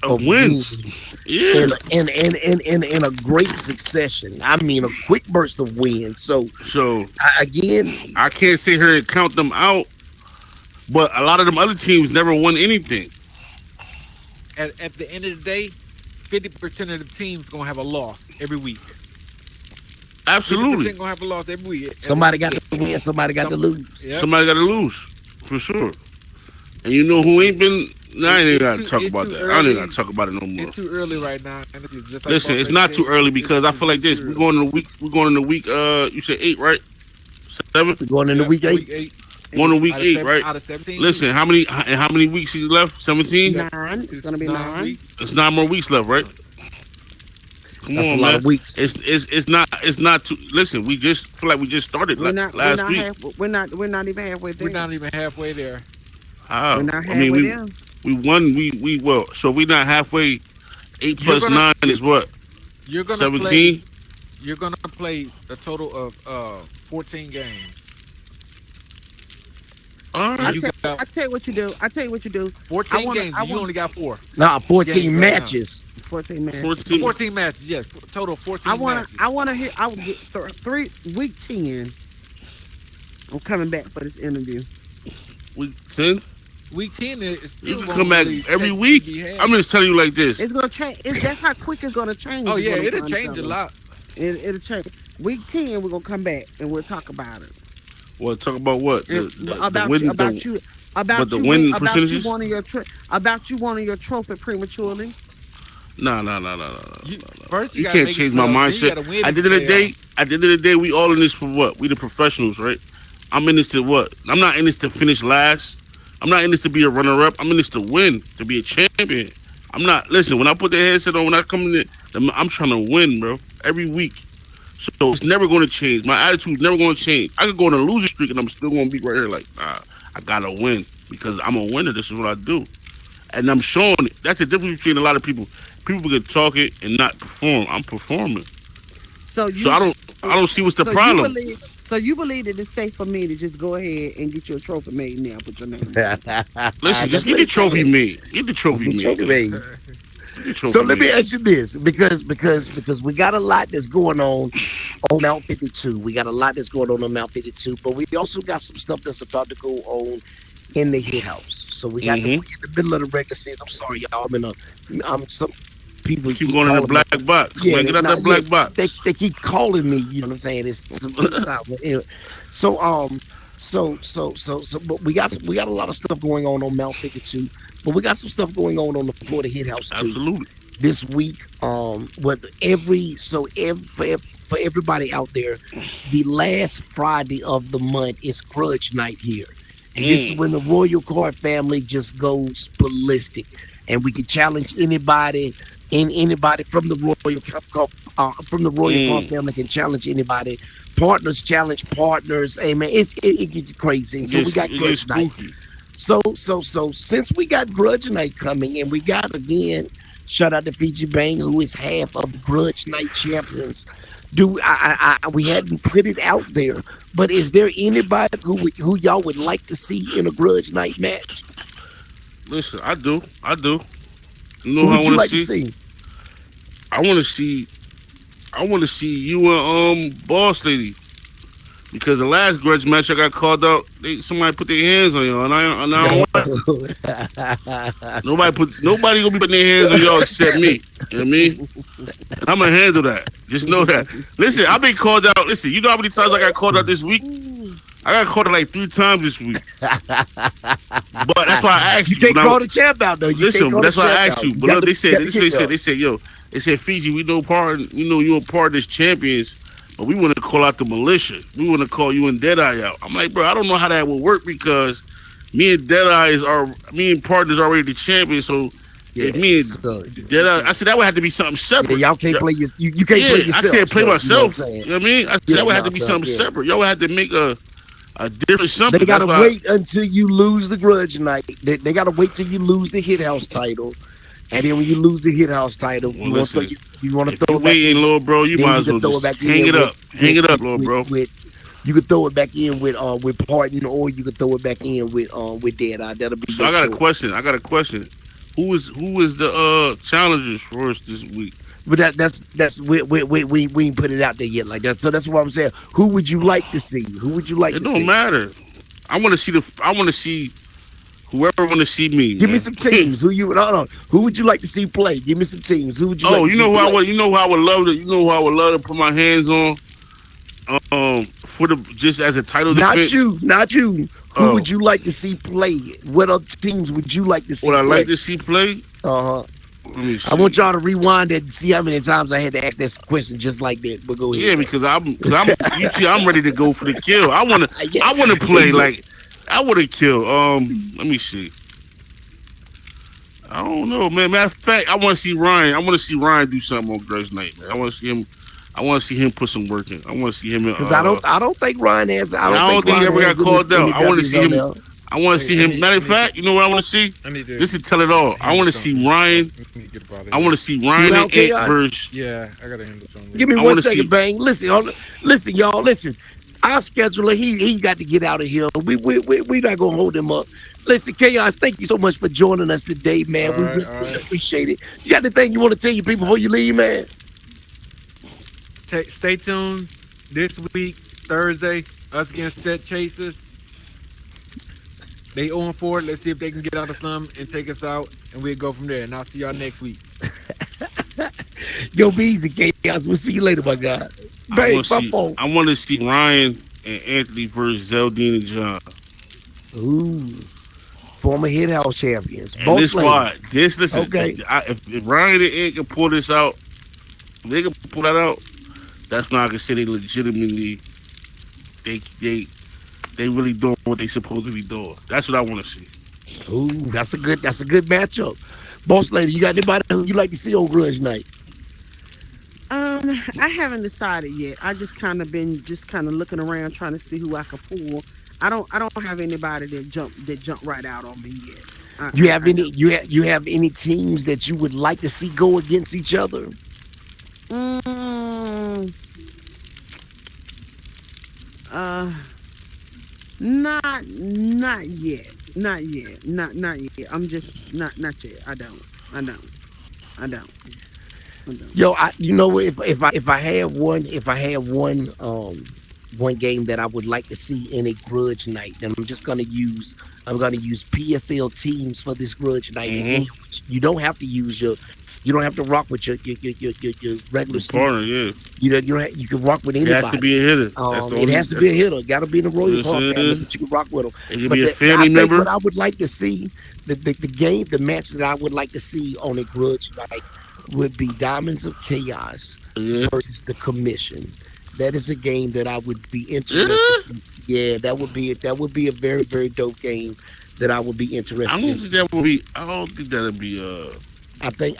of wins. Yeah. in a great succession. I mean, a quick burst of wins. So again, I can't sit here and count them out, but a lot of them other teams never won anything. At the end of the day, 50% of the team's gonna have a loss every week. Absolutely. 50% gonna have a loss every week. somebody got to win, somebody got to lose. Yep. Somebody got to lose, for sure. And you know who ain't been? Nah, I ain't even got to It's talk too about that. I early. don't even got to talk about it no more. It's too early right now. And this is just like Listen, Bob it's Ray not too said, early, it's because I feel like this. too We're early. going in the week. We're going in the week. You said 8, right? 7. We're going into Yep, week 8. Week 8. Going to week Out of 8, seven- right? Out of 17. Listen, how many weeks is left? 17. 9. It's gonna be 9. weeks. It's 9 more weeks left, right? Come That's on, a lot man. of weeks. It's not too. Listen, we just feel like we just started last week. We're not even halfway there. We're not even halfway there. How? We're not I halfway mean, there. we won. Well, so we not halfway. 8 plus gonna- 9 is what? You're gonna 17. play. You're gonna play a total of 14 games. All right. You got I tell you what you do. 14 games. You only got 4. Nah, 14 Yeah, matches. 14 minutes. 14. 14 matches. Yes, total 14 matches. I wanna hear. I would get 3 week 10. I'm coming back for this interview. Week 10. Week 10 is still You can won't come back really every take week. the hand. I'm just telling you like this. It's gonna change. That's how quick it's gonna change. Oh is yeah, what I'm it'll trying to change tell a you. lot. It'll change. Week 10, we're gonna come back and we'll talk about it. Well, talk about what? About the you win about percentages? you wanting your trophy prematurely. No. First, You gotta can't make it change my playoffs, then you mindset. gotta win At the the end playoffs. of the day, we all in this for what? We the professionals, right? I'm in this to what? I'm not in this to finish last. I'm not in this to be a runner-up. I'm in this to win, to be a champion. I'm not. Listen, when I put the headset on, when I come in, I'm trying to win, bro. Every week. So it's never going to change. My attitude's never going to change. I could go on a loser streak and I'm still going to be right here like, nah, I got to win because I'm a winner. This is what I do. And I'm showing it. That's the difference between a lot of people. People can talk it and not perform. I'm performing. So I don't see what's the problem. You believe that it's safe for me to just go ahead and get your trophy made now? Put your name. Listen, just get the trophy made. Get the trophy made. Get the trophy So let me made. ask you this, because we got a lot that's going on Mount 52. We got a lot that's going on Mount 52, but we also got some stuff that's about to go on in the hit house. So we got we in the middle of the regular season. I'm sorry, y'all. I'm some people Keep going in the calling me- black box. Man, get out that black box. They keep calling me. You know what I'm saying? It's anyway. But we got a lot of stuff going on Mount 52. But we got some stuff going on the Florida Hit House too. Absolutely. This week, for everybody out there, the last Friday of the month is Grudge Night here, and this is when the Royal Card family just goes ballistic, and we can challenge anybody. Anybody from the Royal Card family can challenge anybody. Partners challenge partners. Hey man, it gets crazy. So we got Grudge Night. So since we got Grudge Night coming, and we got again, shout out to Fiji Bang, who is half of the Grudge Night champions. We hadn't put it out there, but is there anybody who y'all would like to see in a Grudge Night match? Listen, I do. You know Who who I would you want like to to see? see? I want to see. I want to see you and Boss Lady. Because the last grudge match I got called out, somebody put their hands on y'all, and I don't want nobody gonna be putting their hands on y'all except me. You know what I mean? And I'm gonna handle that. Just know that. Listen, I've been called out. Listen, you know how many times I got called out this week? I got called out like 3 times this week. But that's why I asked you. You can't call the champ out though. Listen, that's why I asked you. But look, they said, yo, they said, Fiji, we know you're a part of this champions. But we want to call out the militia. We want to call you and Deadeye out. I'm like, bro, I don't know how that would work because me and partners already the champion. So if me and Deadeye, I said that would have to be something separate. Yeah, y'all can't play you can't play yourself. I can't play myself. You know what I mean? I said that would have to be something separate. Y'all would have to make a different something. They gotta wait until you lose the grudge night. They gotta wait till you lose the Hit House title. And then when you lose the Hit House title, you want to throw it back in, little bro. You might as well just hang it up. Hang it up, little bro. You could throw it back in with Pardon, or you could throw it back in with Deadeye. That'll be. So I got a question. Who is the challengers for us this week? But that's we ain't put it out there yet like that. So that's what I'm saying. Who would you like to see? Who would you like to see? It don't matter. I want to see whoever want to see me. Give me some teams. Who would you like to see play? Give me some teams. Who would you? You know who I would love to put my hands on. For just as a title defense. Not you. Who would you like to see play? What other teams would you like to see? Would I like to see play? I want y'all to rewind that and see how many times I had to ask that question just like that. But go ahead. Yeah, because I'm ready to go for the kill. I want to play like. I would have killed. Let me see. I don't know, man. Matter of fact, I want to see Ryan. I want to see Ryan do something on Grudge Night, man. I want to see him put some work in. I want to see him. Because I don't think Ryan has. I don't think he ever got called out. I want to see him. I want to see him. Matter of fact, you know what I want to see? This is tell it all. I want to see Ryan. I want to see Ryan and Ant versus. Yeah, I gotta handle something. Give me 1 second, Bang. Listen, y'all. Listen. Our scheduler, he got to get out of here. We not gonna hold him up. Listen, Chaos, thank you so much for joining us today, man. We really appreciate it. You got anything you want to tell your people before you leave, man? Stay tuned this week, Thursday, us against Set Chasers. They on for it. Let's see if they can get out of slum and take us out, and we'll go from there. And I'll see y'all next week. Yo, be easy, Chaos. We'll see you later, my guy. I want to see Ryan and Anthony versus Zeldine and John. Ooh, former Hit House champions. And this squad. Listen. Okay. If Ryan and Ant can pull this out, if they can pull that out, that's when I can say they legitimately, they really doing what they supposed to be doing. That's what I want to see. Ooh, that's a good matchup. Boss Lady, you got anybody who you like to see on Grudge Night? I haven't decided yet. I just kind of looking around trying to see who I can pull. I don't have anybody that jump right out on me yet. You have any teams that you would like to see go against each other? Not yet. Not yet. I'm just not yet. I don't. Yo, if I had one game that I would like to see in a Grudge Night, then I'm gonna use PSL teams for this Grudge Night. Mm-hmm. You don't have to rock with your regular season. Yeah. You can rock with anybody. It has to be a hitter. It has to be a hitter. Got to be in the Royal Park family, but you can rock with them. It can be a family member. What I would like to see, the match that I would like to see on a Grudge Night would be Diamonds of Chaos versus the Commission. That is a game that I would be interested in. Yeah, that would be a very, very dope game that I would be interested in. I don't think that would be I think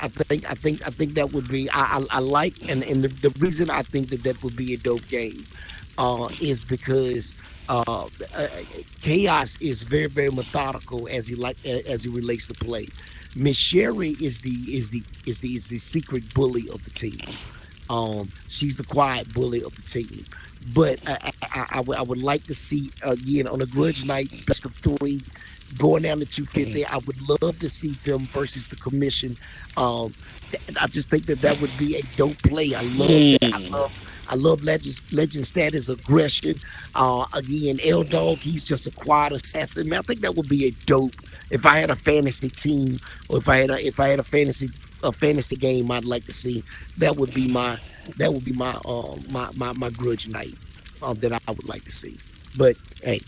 that would be I like and the reason I think that would be a dope game is because Chaos is very, very methodical as he relates to play. Miss Sherry is the secret bully of the team. She's the quiet bully of the team. But I would like to see again on a Grudge Night best of 3 going down to 250. I would love to see them versus the commission. I just think that would be a dope play. I love that. I love legend status aggression. Again, L Dog, he's just a quiet assassin. Man, I think that would be a dope. If I had a fantasy team, or if I had a fantasy game, I'd like to see. That would be my my grudge night that I would like to see. But hey,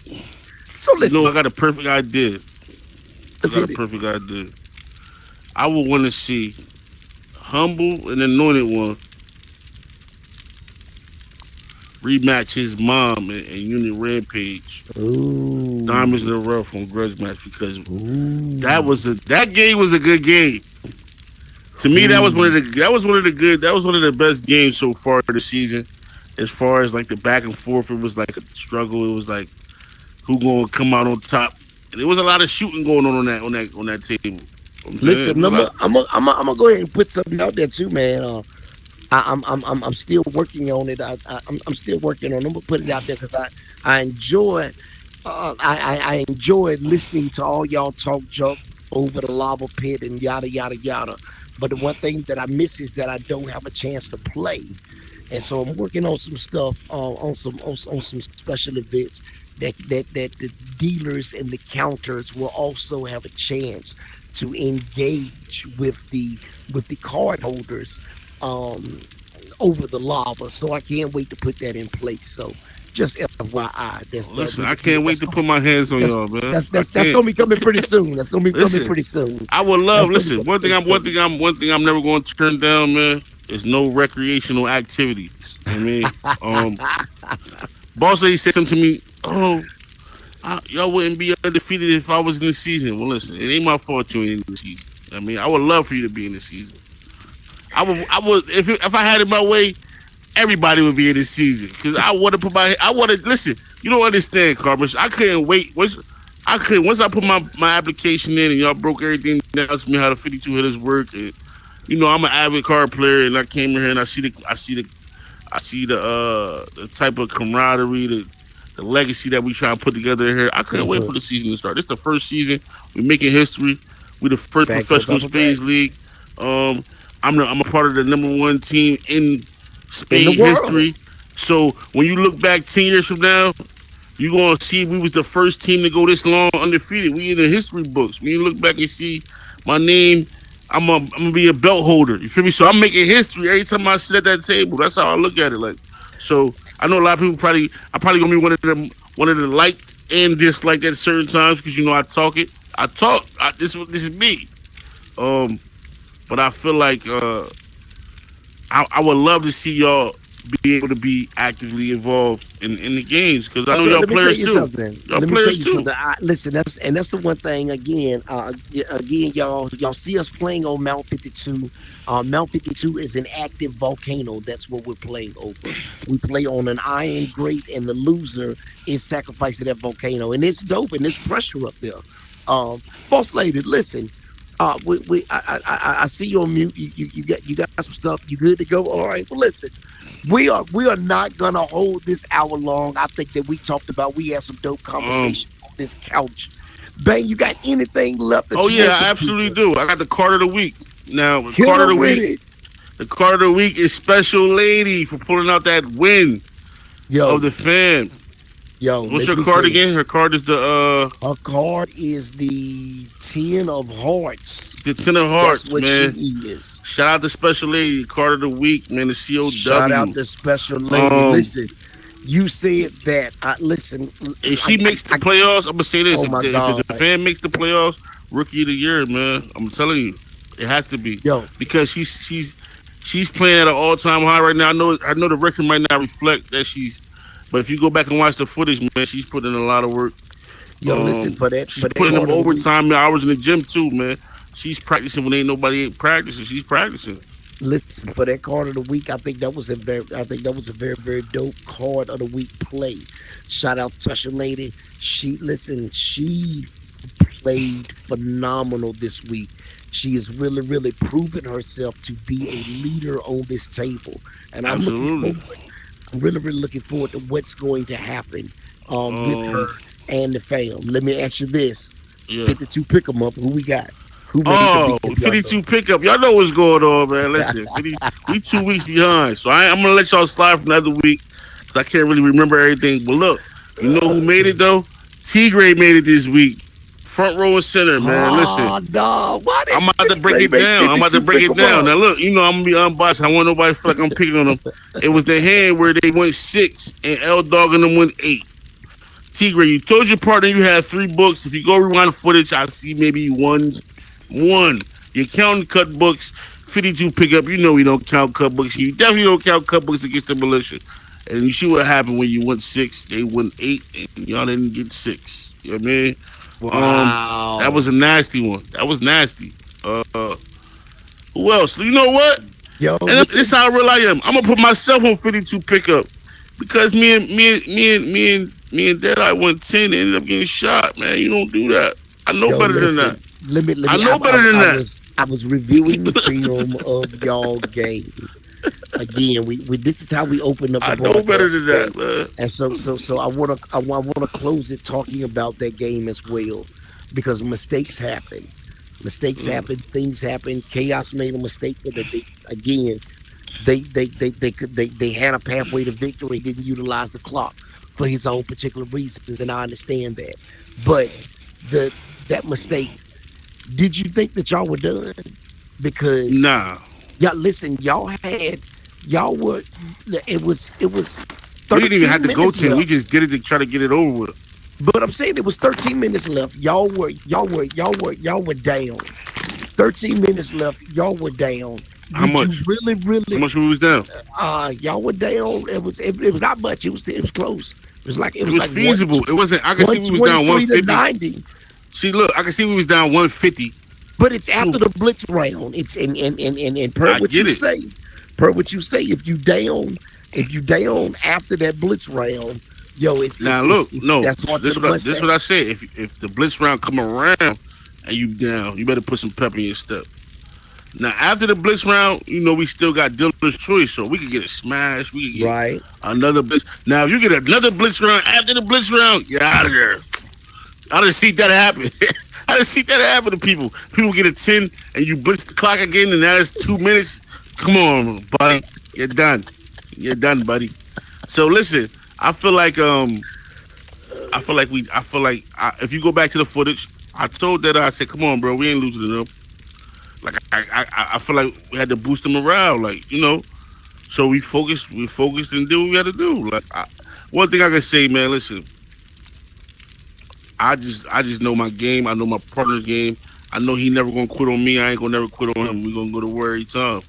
so listen. I got a perfect idea. I would want to see Humble and Anointed One rematch his mom and Unit Rampage. Ooh. Diamonds in the Rough on grudge match, because that game was a good game. To me, that was one of the best games so far this season. As far as like the back and forth, it was like a struggle. It was like who gonna come out on top, and there was a lot of shooting going on that table. Listen, I'm gonna go ahead and put something out there too, man. I'm still working on it. I'm still working on it. I'm gonna put it out there because I enjoy listening to all y'all talk junk over the lava pit and yada yada yada. But the one thing that I miss is that I don't have a chance to play, and so I'm working on some stuff on some special events that the dealers and the counters will also have a chance to engage with the card holders over the lava. So I can't wait to put that in place. So just FYI, I can't wait to put my hands on y'all, man. That's gonna be coming pretty soon. That's gonna be coming pretty soon. I would love. Listen, one thing I'm never going to turn down, man, is no recreational activities. I mean, Boss Lady said something to me. Y'all wouldn't be undefeated if I was in the season. Well, listen, it ain't my fault you ain't in the season. I mean, I would love for you to be in the season. I would if I had it my way, everybody would be in this season, because I want to listen. You don't understand, Carmish. I couldn't wait. Once I put my application in and y'all broke everything down to me how the 52 hitters work, and I'm an avid card player, and I came in here and I see the type of camaraderie, the legacy that we try to put together here. I couldn't wait for the season to start. This is the first season. We're making history. We're the first professional Spades League. I'm a part of the #1 team in Spade history. So when you look back 10 years from now, you're going to see we was the first team to go this long undefeated. We in the history books. When you look back and see my name, I'm gonna be a belt holder. You feel me? So I'm making history every time I sit at that table. That's how I look at it. Like, so I know a lot of people I'm probably gonna be one of the liked and disliked at certain times, because I talk it. This is me. But I feel like I would love to see y'all be able to be actively involved in the games, because I know y'all players too. Let me tell you something. Listen, that's the one thing. Again, y'all see us playing on Mount 52. Mount 52 is an active volcano. That's what we're playing over. We play on an iron grate, and the loser is sacrificed to that volcano, and it's dope, and there's pressure up there. Boss Lady, listen. I see you on mute. You got some stuff. You good to go? All right. Well, listen. We are not gonna hold this hour long. I think that we had some dope conversations on this couch. Bang, you got anything left? I absolutely do. I got the card of the week. Now, the card of the week is Special Lady for pulling out that win of the fam. What's your card again? Her card is her card is the 10 of Hearts. The 10 of Hearts, that's what man. She is. Shout out to Special Lady, card of the week, man. The COW. Shout out to Special Lady. Listen, you said that. Listen, if she makes the playoffs, I'm gonna say this: oh if the fan makes the playoffs, Rookie of the Year, man. I'm telling you, it has to be. Because she's playing at an all-time high right now. I know the record might not reflect that but if you go back and watch the footage, man, she's putting in a lot of work. Listen for that. She's putting in overtime hours in the gym too, man. She's practicing when ain't nobody practicing. She's practicing. Listen, for that card of the week, I think that was a very, very dope card of the week play. Shout out to Special Lady. She played phenomenal this week. She is really, really proving herself to be a leader on this table, and I'm really, really looking forward to what's going to happen with her and the fam. Let me ask you this: Yeah. 52 pick 'em up. Who we got? Who ready Oh, to beat them, 52 pickup. Y'all know what's going on, man. Listen, we 2 weeks behind. So I'm going to let y'all slide for another week because I can't really remember everything. But look, you know who made it, though? T-Gray made it this week. Front row and center, man. Listen. No. Why did I'm about to break it down. I'm about to break it down. Now, look, you know, I'm going to be unbiased. I want nobody to feel like I'm picking on them. It was the hand where they went 6 and L-Dog and them went 8. T-Gray, you told your partner you had 3 books. If you go rewind the footage, I see maybe one. You're counting cut books. 52 pickup. You know we don't count cut books. You definitely don't count cut books against the militia. And you see what happened when you went 6, they went 8, and y'all didn't get 6. You know what I mean? Wow. That was a nasty one. That was nasty. Who else? You know what? Yo, And this is how real I am. I'm gonna put myself on 52 pickup because me and Deadeye went 10 and ended up getting shot. Man, you don't do that. I know better than that. Let me, I know better than that. I was reviewing the film of y'all game. Again, we this is how we open up. The I know better than that, game. man. And so I wanna close it talking about that game as well, because mistakes happen. Mistakes happen. Things happen. Chaos made a mistake with it. They had a pathway to victory. Didn't utilize the clock for his own particular reasons, and I understand that. But that mistake. Did you think that y'all were done? Because Nah. y'all listen, it was We didn't even have to go minutes 10. left. We just did it to try to get it over with. But I'm saying it was 13 minutes left. Y'all were down. 13 minutes left. Y'all were down. How much? You really. How much we was down? Y'all were down. It was not much. It was close. It was like It was feasible. It wasn't. I can see we was down 123 to 150. 90. See, look, I can see we was down 150. But it's after the blitz round. It's and per I what get you it. say. Per what you say, if you down after that blitz round, yo, Now look, no, that's this what I said. If the blitz round come around and you down, you better put some pep in your step. Now after the blitz round, you know we still got dealer's choice, so we could get a smash. We could get right. another blitz. Now if you get another blitz round after the blitz round, you're out of there. I done see that happen. I done see that happen to people. People get a 10 and you blitz the clock again, and now it's 2 minutes. Come on, buddy, you're done. You're done, buddy. So listen, I feel like if you go back to the footage, I told that I said, come on, bro, we ain't losing to them. Like I feel like we had to boost the morale, like, you know. So we focused and did what we had to do. Like one thing I can say, man, listen. I just know my game. I know my partner's game. I know he never gonna quit on me. I ain't gonna never quit on him. We gonna go to war every time.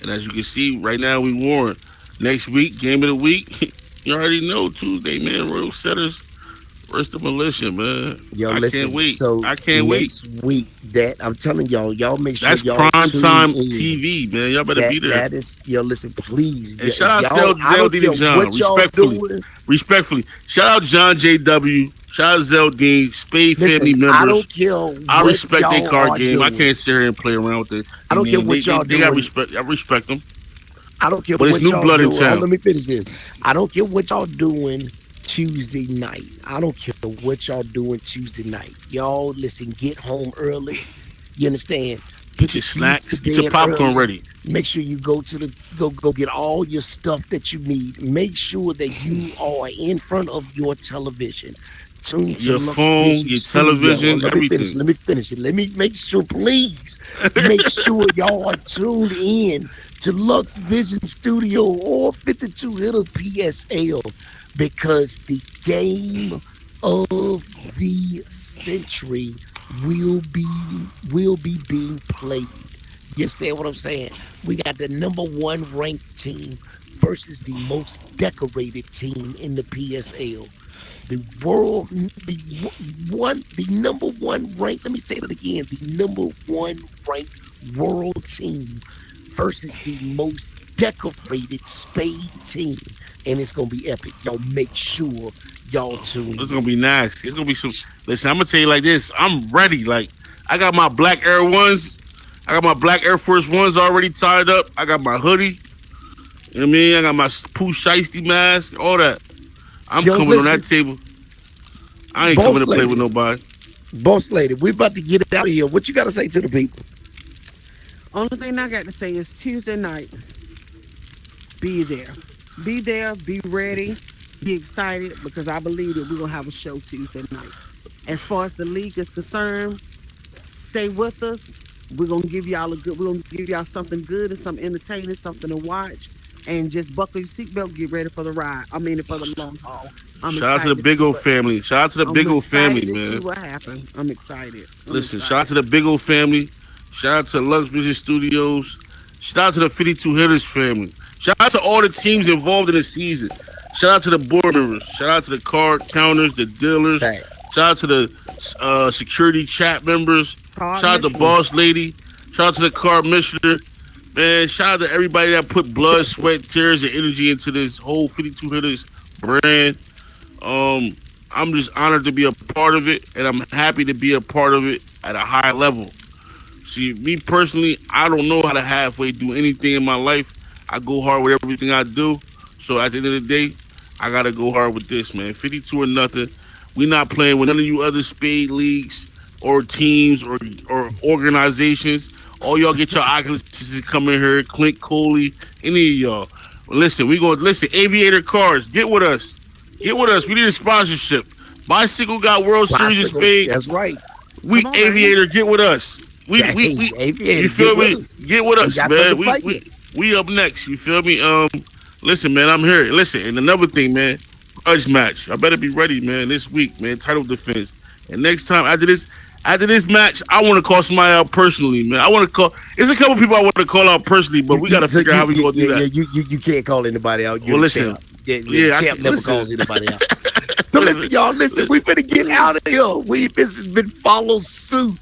And as you can see, right now we won. Next week, game of the week, you already know Tuesday, man. Royal Setters versus the militia, man. Yo, I listen, can't wait. so I can't wait. next week, that I'm telling y'all make sure That's y'all prime tune time in. TV, man. Y'all better be there. That is, yo, listen, please. And shout out y'all, I don't Zeldine care John. what y'all doing. Respectfully. Shout out John JW. Shout out Zeldine. Spade Listen, family members. I don't care. I what respect y'all their card are game. I doing. can't sit here and play around with it. I don't care what y'all They got doing. respect. I respect them. I don't care But what it's new y'all blood in doing. town. Let me finish this. I don't care what y'all doing Tuesday night. I don't care what y'all doing Tuesday night. Y'all, listen, get home early. You understand? Get your snacks. Get your popcorn ready. Make sure you go to go get all your stuff that you need. Make sure that you are in front of your television. Tune to Your Lux phone, Vision your Studio. television, Let me everything. Let me finish it. Let me make sure, please. Make sure y'all are tuned in to Lux Vision Studio or 52 Hitter PSL, because the game of the century will be being played. You understand what I'm saying? We got the #1 ranked team versus the most decorated team in the PSL. The #1 ranked, let me say that again, the #1 ranked world team versus the most decorated Spade team. And it's going to be epic. Y'all make sure y'all tune It's in. gonna be nice. It's gonna be some. Listen, I'm gonna tell you like this. I'm ready. Like I got my black Air Ones. I got my black Air Force Ones already tied up. I got my hoodie. You know what I mean? I got my Pooh Shiesty mask. All that. I'm Yo, coming on listen. that table. I ain't Boss coming to play lady. with nobody. Boss lady, we about to get out of here. What you got to say to the people? Only thing I got to say is Tuesday night. Be there. Be there. Be ready. Be excited because I believe that we're gonna have a show Tuesday night. As far as the league is concerned, stay with us. We're gonna give y'all something good and some entertaining, something to watch. And just buckle your seatbelt, get ready for the ride. I mean, for the long haul. Shout out to the Big O family. Shout out to the Big O family, man. See what happened. I'm excited. Listen, shout out to the Big O family. Shout out to Lux Vision Studios. Shout out to the 52 Hitters family. Shout out to all the teams involved in the season. Shout out to the board members. Shout out to the card counters, the dealers. Thanks. Shout out to the security chat members. Card Shout out to Missioner. Boss Lady. Shout out to the card missioner. Man, shout out to everybody that put blood, sweat, tears, and energy into this whole 52 Hitters brand. I'm just honored to be a part of it, and I'm happy to be a part of it at a high level. See, me personally, I don't know how to halfway do anything in my life. I go hard with everything I do. So at the end of the day, I got to go hard with this, man. 52 or nothing. We not playing with none of you other spade leagues or teams or organizations. All y'all get your Oculus to come in here, Clint Coley, any of y'all. Listen, Aviator Cars, get with us. Get with us. We need a sponsorship. Bicycle got World Series of Spades. That's right. Come on, Aviator, get with us. Aviator, You feel get me? with us. Get with us, got man. something to play We up next. You feel me? Listen, man, I'm here. Listen, and another thing, man, grudge match. I better be ready, man, this week, man. Title defense. And next time after this match, I want to call somebody out personally, man. There's a couple people I want to call out personally, but we got to figure out how we gonna do that. You can't call anybody out. Well, listen. The champ never calls anybody out. So listen, y'all. Listen, we finna get out of here. This has been Follow Suit.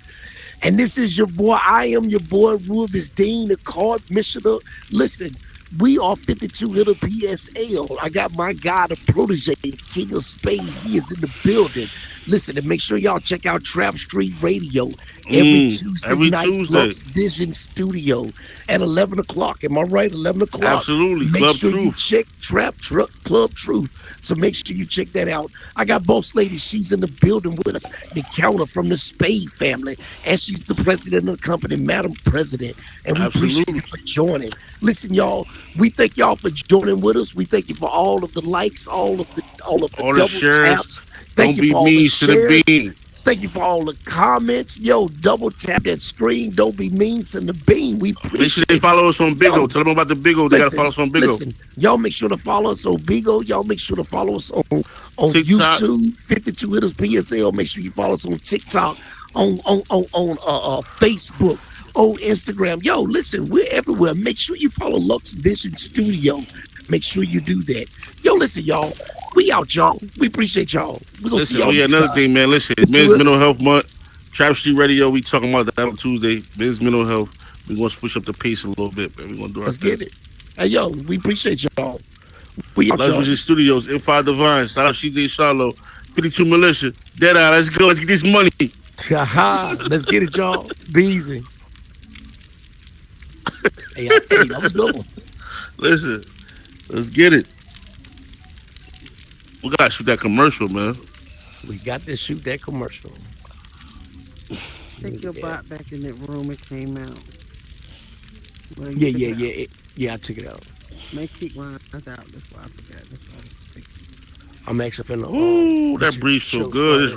And this is your boy. I am your boy, Rufus Dean, the card missioner. Listen, we are 52 Hitter PSL. I got my guy, the protege, the King of Spade. He is in the building. Listen, and make sure y'all check out Trap Street Radio every Tuesday night. Lux Vision Studio at 11 o'clock. Am I right? 11 o'clock. Absolutely. Make Club sure you Truth. check Club Truth. So make sure you check that out. I got Boss Lady. She's in the building with us. The counter from the Spade family. And she's the president of the company, Madam President. And we appreciate you for joining. Listen, y'all, we thank y'all for joining with us. We thank you for all of the likes, all of the double shares. taps. Thank Don't you be for all mean the to the shares. bean. Thank you for all the comments. Yo, double tap that screen. Don't be mean to the bean. We appreciate Make sure they follow us on Big O. Yo, Tell them about the Big O. They got to follow us on Big O. Listen, y'all make sure to follow us on Big O. Y'all make sure to follow us on TikTok. YouTube, 52 Hitters PSL. Make sure you follow us on TikTok, on Facebook, on Instagram. Yo, listen, we're everywhere. Make sure you follow Lux Vision Studio. Make sure you do that. Yo, listen, y'all. We out, y'all. We appreciate y'all. We're going to see y'all next another time. thing, man. Listen, Men's Mental Health Month. Trap Street Radio, we talking about that on Tuesday. Men's Mental Health. We're going to switch up the pace a little bit, man. We're going to do our Let's thing. get it. Hey, yo, we appreciate y'all. We out, Lux y'all. Vision Studios, Info Divine, shout out CJ Charlo, 52 Militia, Dead Eye, let's go, let's get this money. Let's get it, y'all. Be easy. Hey, that was good. Listen, let's get it. We got to shoot that commercial, man. We got to shoot that commercial. Take your butt back in that room. It came out. Well, you Yeah, took it out. Yeah, I took it out. Make keep lines out. That's why I forgot. That's why I was thinking. I'm actually finna. Ooh, that breeze so good. It's